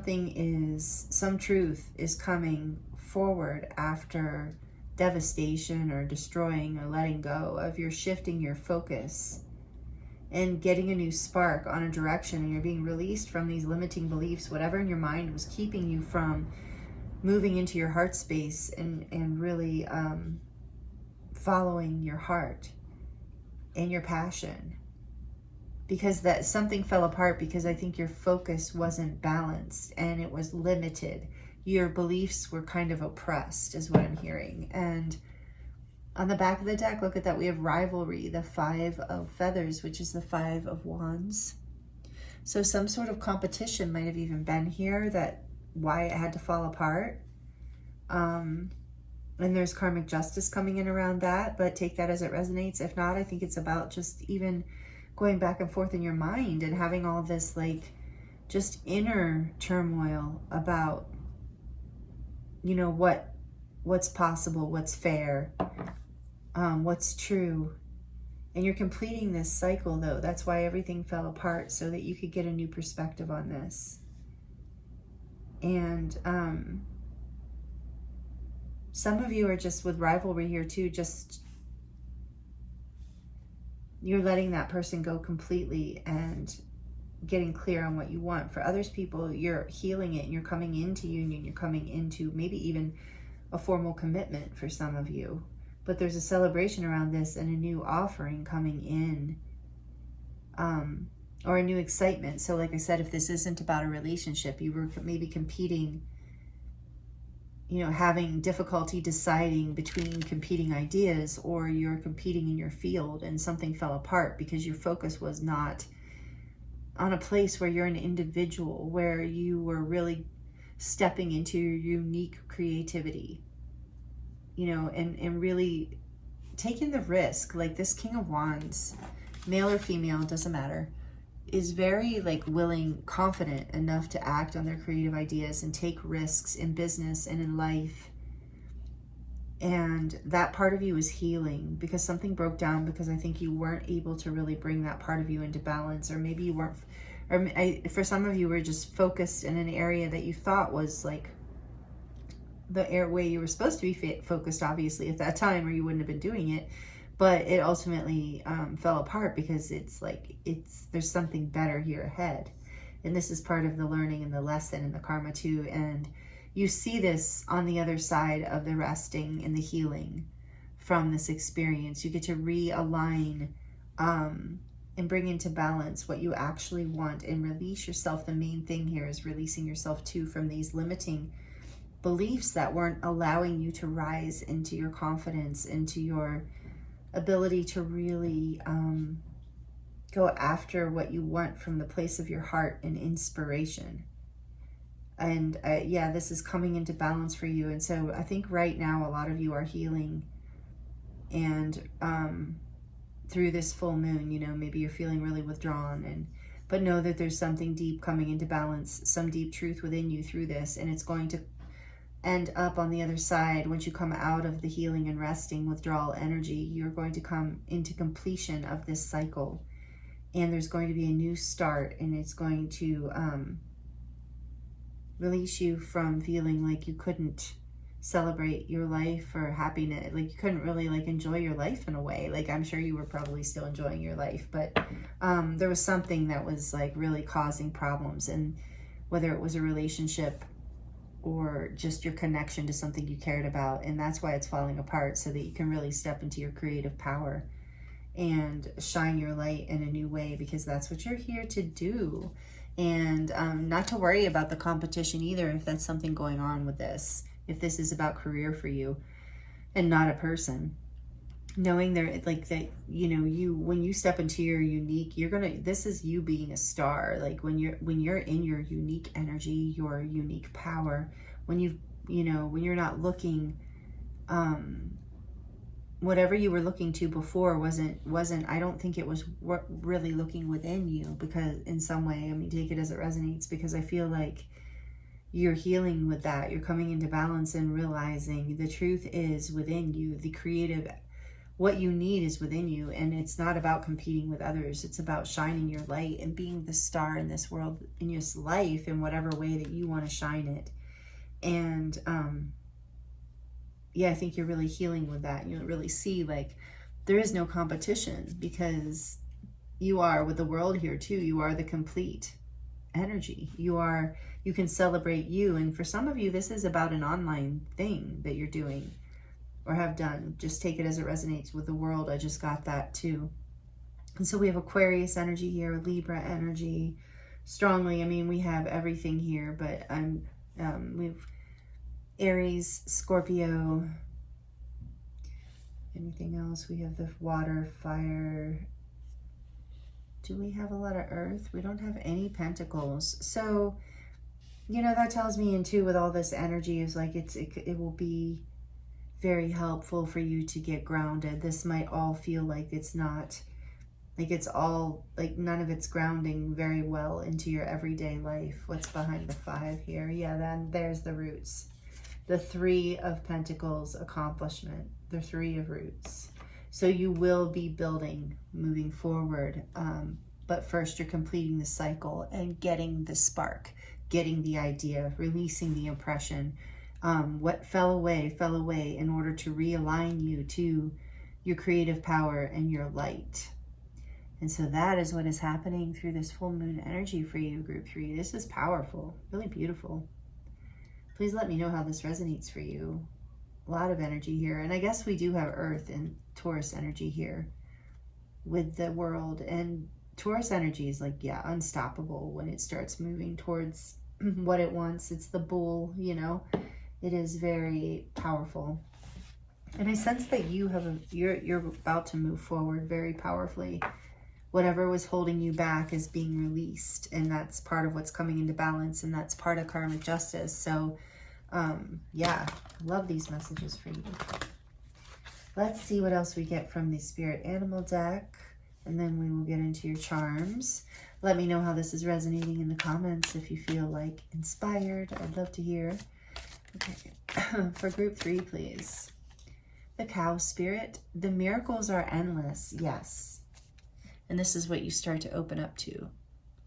truth is coming forward after devastation or destroying or letting go of. You're shifting your focus and getting a new spark on a direction, and you're being released from these limiting beliefs, whatever in your mind was keeping you from moving into your heart space and really following your heart and your passion. Because that something fell apart because I think your focus wasn't balanced and it was limited. Your beliefs were kind of oppressed, is what I'm hearing. And on the back of the deck, look at that. We have rivalry, the Five of Feathers, which is the Five of Wands. So some sort of competition might have even been here, that why it had to fall apart. And there's karmic justice coming in around that, but take that as it resonates. If not, I think it's about just even going back and forth in your mind and having all this, like, just inner turmoil about, you know, what's possible, what's fair, what's true. And you're completing this cycle, though. That's why everything fell apart, so that you could get a new perspective on this. And some of you are just with rivalry here too, just you're letting that person go completely and getting clear on what you want. For others people, you're healing it and you're coming into union, you're coming into maybe even a formal commitment for some of you. But there's a celebration around this and a new offering coming in, or a new excitement. So like I said, if this isn't about a relationship, you were maybe competing you know, having difficulty deciding between competing ideas, or you're competing in your field and something fell apart because your focus was not on a place where you're an individual, where you were really stepping into your unique creativity, you know, and really taking the risk. Like this King of Wands, male or female, doesn't matter, is very like willing, confident enough to act on their creative ideas and take risks in business and in life. And that part of you is healing because something broke down, because I think you weren't able to really bring that part of you into balance, or maybe you weren't, or for some of you were just focused in an area that you thought was like the way you were supposed to be focused, obviously, at that time, or you wouldn't have been doing it. But it ultimately fell apart because it's like, there's something better here ahead. And this is part of the learning and the lesson and the karma too. And you see this on the other side of the resting and the healing from this experience. You get to realign and bring into balance what you actually want and release yourself. The main thing here is releasing yourself too from these limiting beliefs that weren't allowing you to rise into your confidence, into your ability to really go after what you want from the place of your heart and inspiration. And yeah, this is coming into balance for you. And so I think right now a lot of you are healing, and through this full moon, you know, maybe you're feeling really withdrawn, but know that there's something deep coming into balance, some deep truth within you through this, and it's going to end up on the other side. Once you come out of the healing and resting withdrawal energy, you're going to come into completion of this cycle, and there's going to be a new start, and it's going to release you from feeling like you couldn't celebrate your life or happiness, like you couldn't really like enjoy your life in a way. Like I'm sure you were probably still enjoying your life, but there was something that was like really causing problems, and whether it was a relationship or just your connection to something you cared about. And that's why it's falling apart, so that you can really step into your creative power and shine your light in a new way, because that's what you're here to do. And not to worry about the competition either, if that's something going on with this, if this is about career for you and not a person. Knowing there, like that, you know, when you step into your unique, this is you being a star. Like when you're in your unique energy, your unique power, when you're not looking, whatever you were looking to before wasn't, I don't think it was really looking within you, because in some way, I mean, take it as it resonates, because I feel like you're healing with that. You're coming into balance and realizing the truth is within you. The creative, what you need is within you, and it's not about competing with others. It's about shining your light and being the star in this world, in your life, in whatever way that you want to shine it. And yeah, I think you're really healing with that. You really see like there is no competition, because you are with the world here too. You are the complete energy. You can celebrate you. And for some of you, this is about an online thing that you're doing or have done. Just take it as it resonates with the world. I just got that too. And so we have Aquarius energy here, Libra energy strongly. I mean, we have everything here, but we've Aries, Scorpio, anything else? We have the water, fire. Do we have a lot of earth? We don't have any pentacles. So, you know, that tells me, and too, with all this energy, is like it will be very helpful for you to get grounded. This might all feel like it's not, like it's all, like none of it's grounding very well into your everyday life. What's behind the 5 here? Yeah, then there's the roots. The 3 of Pentacles, accomplishment. The 3 of roots. So you will be building, moving forward. But first you're completing the cycle and getting the spark, getting the idea, releasing the impression. What fell away in order to realign you to your creative power and your light. And so that is what is happening through this full moon energy for you, group 3. This is powerful, really beautiful. Please let me know how this resonates for you. A lot of energy here. And I guess we do have Earth and Taurus energy here with the world. And Taurus energy is like, yeah, unstoppable when it starts moving towards what it wants. It's the bull, you know. It is very powerful. And I sense that you're about to move forward very powerfully. Whatever was holding you back is being released, and that's part of what's coming into balance, and that's part of karmic justice. So yeah, I love these messages for you. Let's see what else we get from the Spirit Animal deck, and then we will get into your charms. Let me know how this is resonating in the comments if you feel like inspired. I'd love to hear. Okay. For group 3, please. The Cow Spirit. The miracles are endless. Yes. And this is what you start to open up to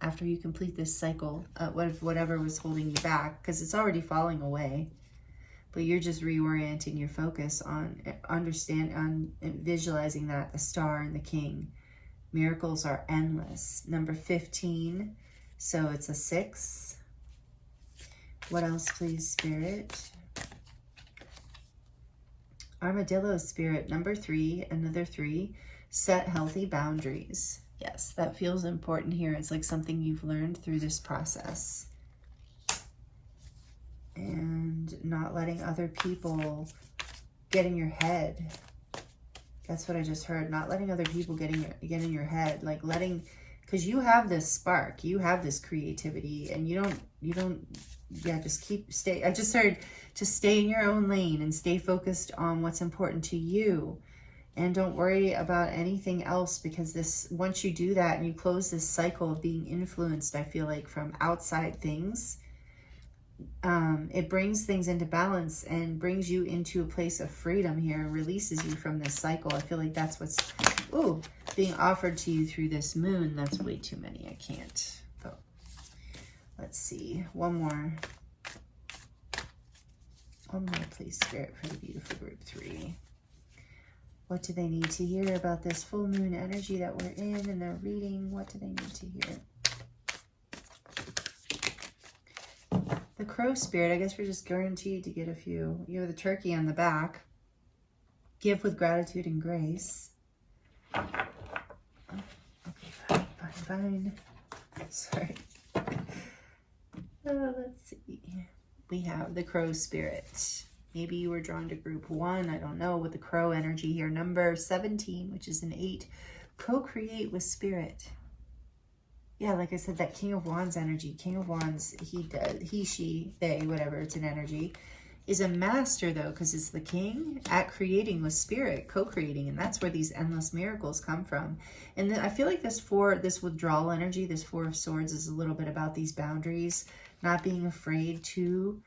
after you complete this cycle of whatever was holding you back, because it's already falling away. But you're just reorienting your focus on visualizing that, the star and the king. Miracles are endless. Number 15. So it's a 6. What else, please, Spirit? Armadillo Spirit. Number 3. Another 3. Set healthy boundaries. Yes, that feels important here. It's like something you've learned through this process. And not letting other people get in your head. That's what I just heard. Not letting other people get in your head. Like letting, because you have this spark, you have this creativity, and you don't, yeah, just stay. I just heard to stay in your own lane and stay focused on what's important to you. And don't worry about anything else, because once you do that and you close this cycle of being influenced, I feel like, from outside things, it brings things into balance and brings you into a place of freedom here and releases you from this cycle. I feel like that's what's being offered to you through this moon. That's way too many. I can't. Oh. Let's see. One more. One more, please, Spirit, for the beautiful group 3. What do they need to hear about this full moon energy that we're in and they're reading? What do they need to hear? The Crow Spirit, I guess we're just guaranteed to get a few. You have the turkey on the back. Give with gratitude and grace. Oh, okay, fine. Sorry. Let's see. We have the Crow Spirit. Maybe you were drawn to group 1, I don't know, with the crow energy here. Number 17, which is an 8. Co-create with Spirit. Yeah, like I said, that King of Wands energy. King of Wands, he, she, they, whatever, it's an energy, is a master, though, because it's the king at creating with Spirit, co-creating, and that's where these endless miracles come from. And then I feel like this withdrawal energy, this 4 of Swords, is a little bit about these boundaries, not being afraid to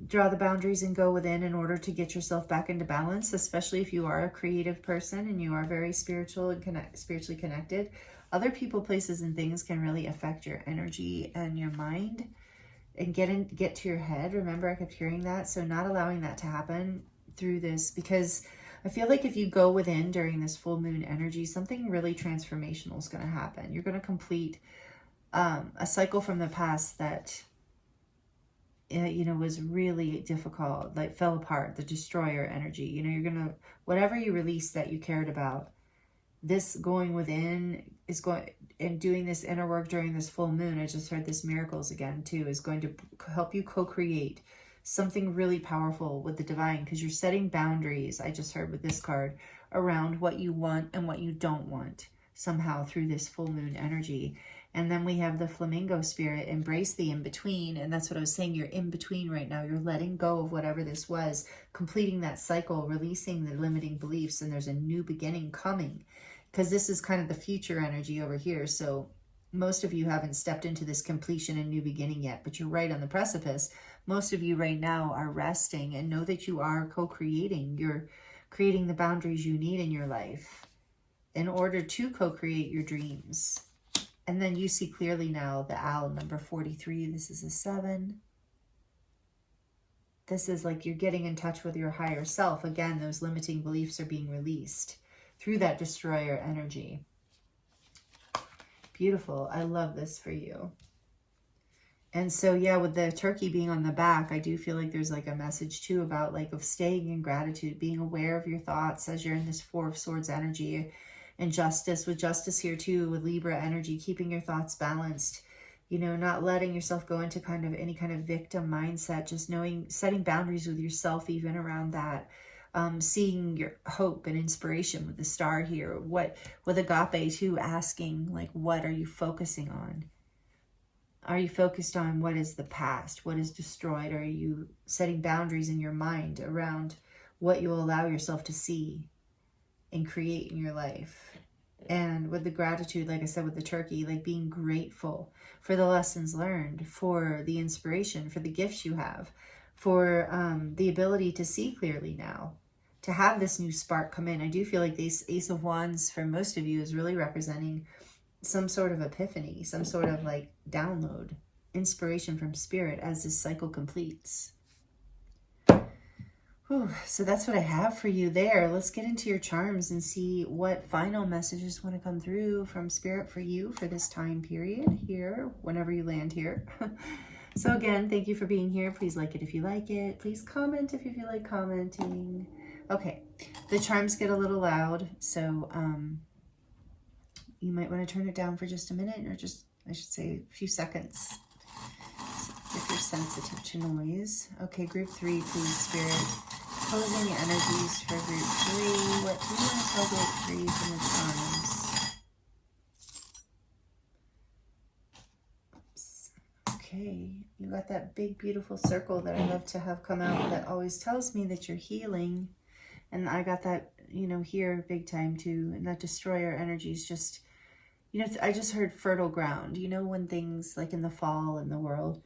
draw the boundaries and go within in order to get yourself back into balance, especially if you are a creative person and you are very spiritual and spiritually connected. Other people, places, and things can really affect your energy and your mind and get to your head. Remember, I kept hearing that. So not allowing that to happen through this, because I feel like if you go within during this full moon energy, something really transformational is going to happen. You're going to complete a cycle from the past that was really difficult, like fell apart, the destroyer energy. You're gonna, whatever you release that you cared about, this going within is going and doing this inner work during this full moon. I just heard this miracles again too, is going to help you co-create something really powerful with the divine, because you're setting boundaries, I just heard with this card, around what you want and what you don't want somehow through this full moon energy. And then we have the Flamingo Spirit, embrace the in-between. And that's what I was saying, you're in between right now. You're letting go of whatever this was, completing that cycle, releasing the limiting beliefs, and there's a new beginning coming, because this is kind of the future energy over here. So most of you haven't stepped into this completion and new beginning yet, but you're right on the precipice. Most of you right now are resting and know that you are co-creating. You're creating the boundaries you need in your life in order to co-create your dreams. And then you see clearly now the owl, number 43. This is a 7. This is like you're getting in touch with your higher self. Again, those limiting beliefs are being released through that destroyer energy. Beautiful. I love this for you. And so, yeah, with the turkey being on the back, I do feel like there's like a message too about like of staying in gratitude, being aware of your thoughts as you're in this 4 of Swords energy. And justice, with justice here too, with Libra energy, keeping your thoughts balanced, You know, not letting yourself go into kind of any kind of victim mindset, just knowing, setting boundaries with yourself even around that. Seeing your hope and inspiration with the star here. What, with agape too, asking like, what are you focusing on? Are you focused on what is the past? What is destroyed? Are you setting boundaries in your mind around what you will allow yourself to see and create in your life? And with the gratitude, like I said, with the turkey, like being grateful for the lessons learned, for the inspiration, for the gifts you have, for the ability to see clearly now, to have this new spark come in. I do feel like this Ace of Wands for most of you is really representing some sort of epiphany, some sort of like download, inspiration from spirit as this cycle completes. Whew, so that's what I have for you there. Let's get into your charms and see what final messages want to come through from spirit for you for this time period here, whenever you land here. So again, thank you for being here. Please like it if you like it. Please comment if you feel like commenting. Okay, the charms get a little loud, so you might want to turn it down for just a minute, or just, I should say, a few seconds if you're sensitive to noise. Okay, group 3, please, spirit. Closing energies for group 3. What do you want to tell group 3 from the charms? Oops. Okay, you got that big, beautiful circle that I love to have come out that always tells me that you're healing. And I got that, you know, here big time too. And that destroyer energy is just, you know, I just heard fertile ground. You know, when things like in the fall in the world,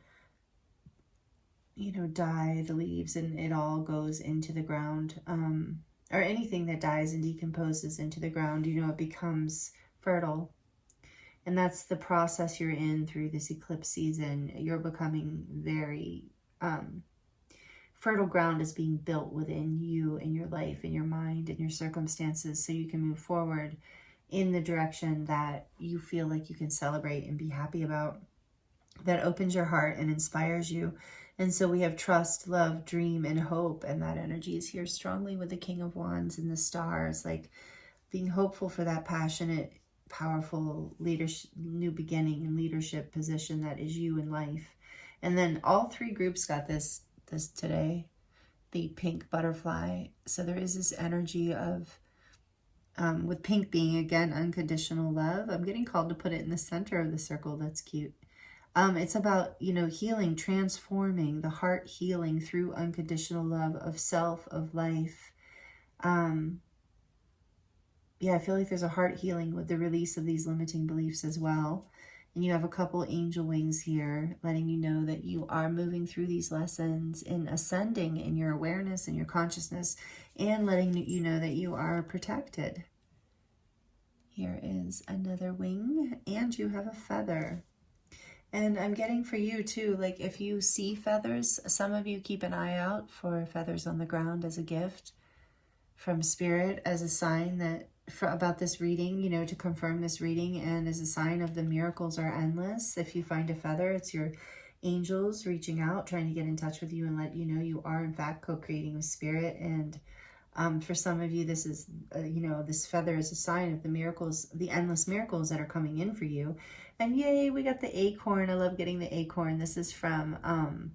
you know, die, the leaves, and it all goes into the ground, or anything that dies and decomposes into the ground, you know, it becomes fertile. And that's the process you're in through this eclipse season. You're becoming very, fertile ground is being built within you and your life and your mind and your circumstances, so you can move forward in the direction that you feel like you can celebrate and be happy about, that opens your heart and inspires you. And so we have trust, love, dream, and hope, and that energy is here strongly with the King of Wands and the stars, like being hopeful for that passionate, powerful leadership, new beginning and leadership position that is you in life. And then all 3 groups got this today, the pink butterfly. So there is this energy of, with pink being, again, unconditional love. I'm getting called to put it in the center of the circle. That's cute. It's about, you know, healing, transforming, the heart healing through unconditional love of self, of life. Yeah, I feel like there's a heart healing with the release of these limiting beliefs as well. And you have a couple angel wings here, letting you know that you are moving through these lessons in ascending in your awareness and your consciousness, and letting you know that you are protected. Here is another wing, and you have a feather. And I'm getting for you too, like if you see feathers, some of you keep an eye out for feathers on the ground as a gift from spirit, as a sign that about this reading, you know, to confirm this reading, and as a sign of the miracles are endless. If you find a feather, it's your angels reaching out, trying to get in touch with you and let you know you are in fact co-creating with spirit. And for some of you, this is, you know, this feather is a sign of the miracles, the endless miracles that are coming in for you. And yay, we got the acorn. I love getting the acorn. This is from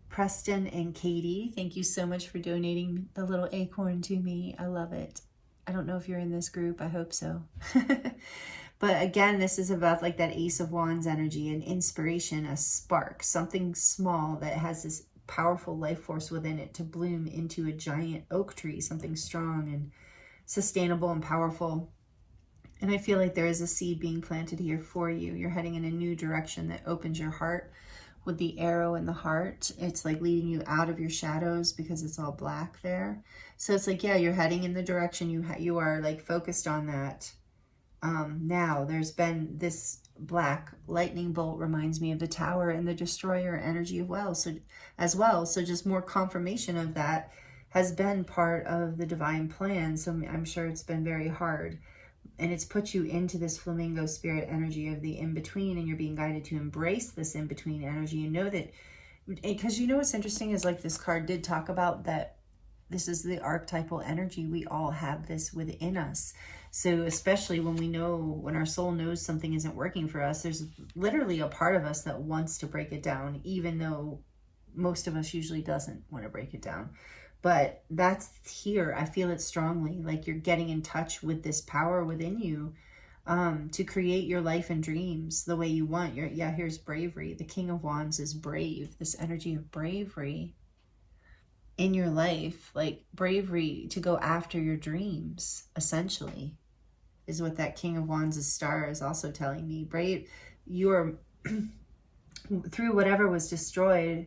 Preston and Katie. Thank you so much for donating the little acorn to me. I love it. I don't know if you're in this group. I hope so. But again, this is about like that Ace of Wands energy, an inspiration, a spark, something small that has this powerful life force within it to bloom into a giant oak tree, something strong and sustainable and powerful. And I feel like there is a seed being planted here for you. You're heading in a new direction that opens your heart with the arrow in the heart. It's like leading you out of your shadows because it's all black there. So it's like, yeah, you're heading in the direction you are like focused on that. Now there's been this black lightning bolt, reminds me of the tower and the destroyer energy as well. So just more confirmation of that has been part of the divine plan. So I'm sure it's been very hard. And it's put you into this flamingo spirit energy of the in-between, and you're being guided to embrace this in-between energy. You know that, because you know what's interesting is like this card did talk about that this is the archetypal energy. We all have this within us. So especially when we know, when our soul knows something isn't working for us, there's literally a part of us that wants to break it down, even though most of us usually doesn't want to break it down. But that's here. I feel it strongly, like you're getting in touch with this power within you to create your life and dreams the way you want. Here's bravery. The King of Wands is brave, this energy of bravery in your life, like bravery to go after your dreams, essentially, is what that King of Wands' star is also telling me. Brave, you're through whatever was destroyed,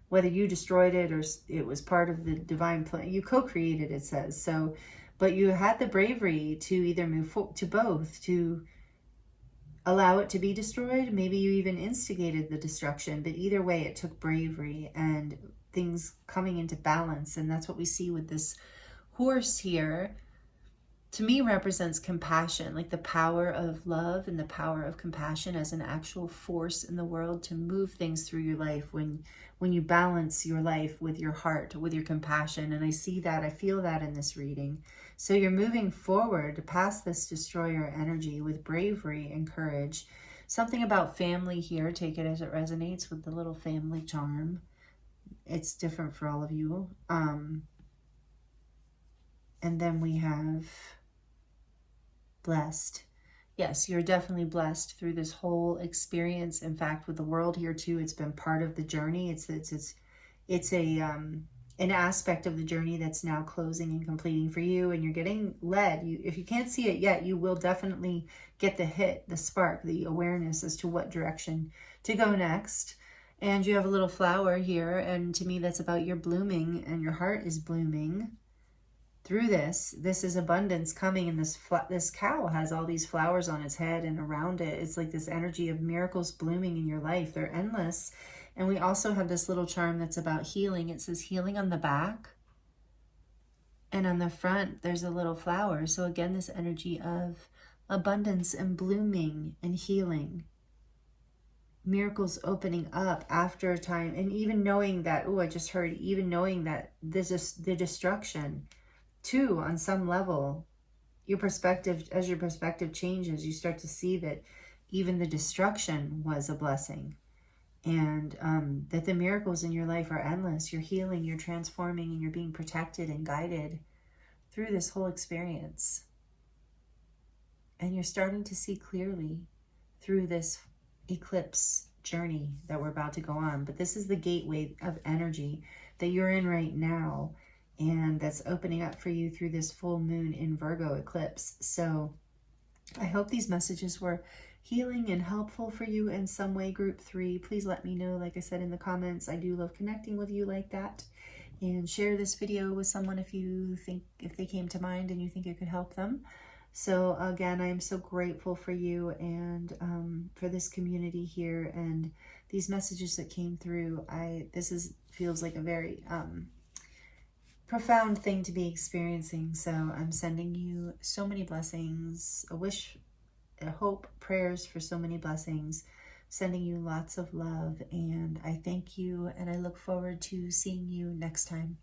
whether you destroyed it or it was part of the divine plan, you co-created, it says. So, but you had the bravery to either move to both, to allow it to be destroyed. Maybe you even instigated the destruction, but either way, it took bravery and things coming into balance. And that's what we see with this horse here. To me, represents compassion, like the power of love and the power of compassion as an actual force in the world to move things through your life when you balance your life with your heart, with your compassion. And I see that, I feel that in this reading. So you're moving forward past this destroyer energy with bravery and courage. Something about family here, take it as it resonates with the little family charm. It's different for all of you. And then we have blessed. Yes, you're definitely blessed through this whole experience. In fact, with the world here too, it's been part of the journey. It's an aspect of the journey that's now closing and completing for you, and you're getting led. If you can't see it yet, you will definitely get the hit, the spark, the awareness as to what direction to go next. And you have a little flower here, and to me that's about your blooming, and your heart is blooming through this. This is abundance coming, and this cow has all these flowers on its head and around it. It's like this energy of miracles blooming in your life. They're endless. And we also have this little charm that's about healing. It says healing on the back, and on the front there's a little flower. So again, this energy of abundance and blooming and healing, miracles opening up after a time. And even knowing that, oh, I just heard, even knowing that this is the destruction too, on some level, your perspective, as your perspective changes, you start to see that even the destruction was a blessing, and that the miracles in your life are endless. You're healing, you're transforming, and you're being protected and guided through this whole experience. And you're starting to see clearly through this eclipse journey that we're about to go on. But this is the gateway of energy that you're in right now, and that's opening up for you through this full moon in Virgo eclipse. So I hope these messages were healing and helpful for you in some way. Group 3, please let me know, like I said in the comments. I do love connecting with you like that. And share this video with someone if they came to mind and you think it could help them. So again, I am so grateful for you and for this community here and these messages that came through. Feels like a very profound thing to be experiencing. So I'm sending you so many blessings, a wish, a hope, prayers for so many blessings, sending you lots of love, and I thank you, and I look forward to seeing you next time.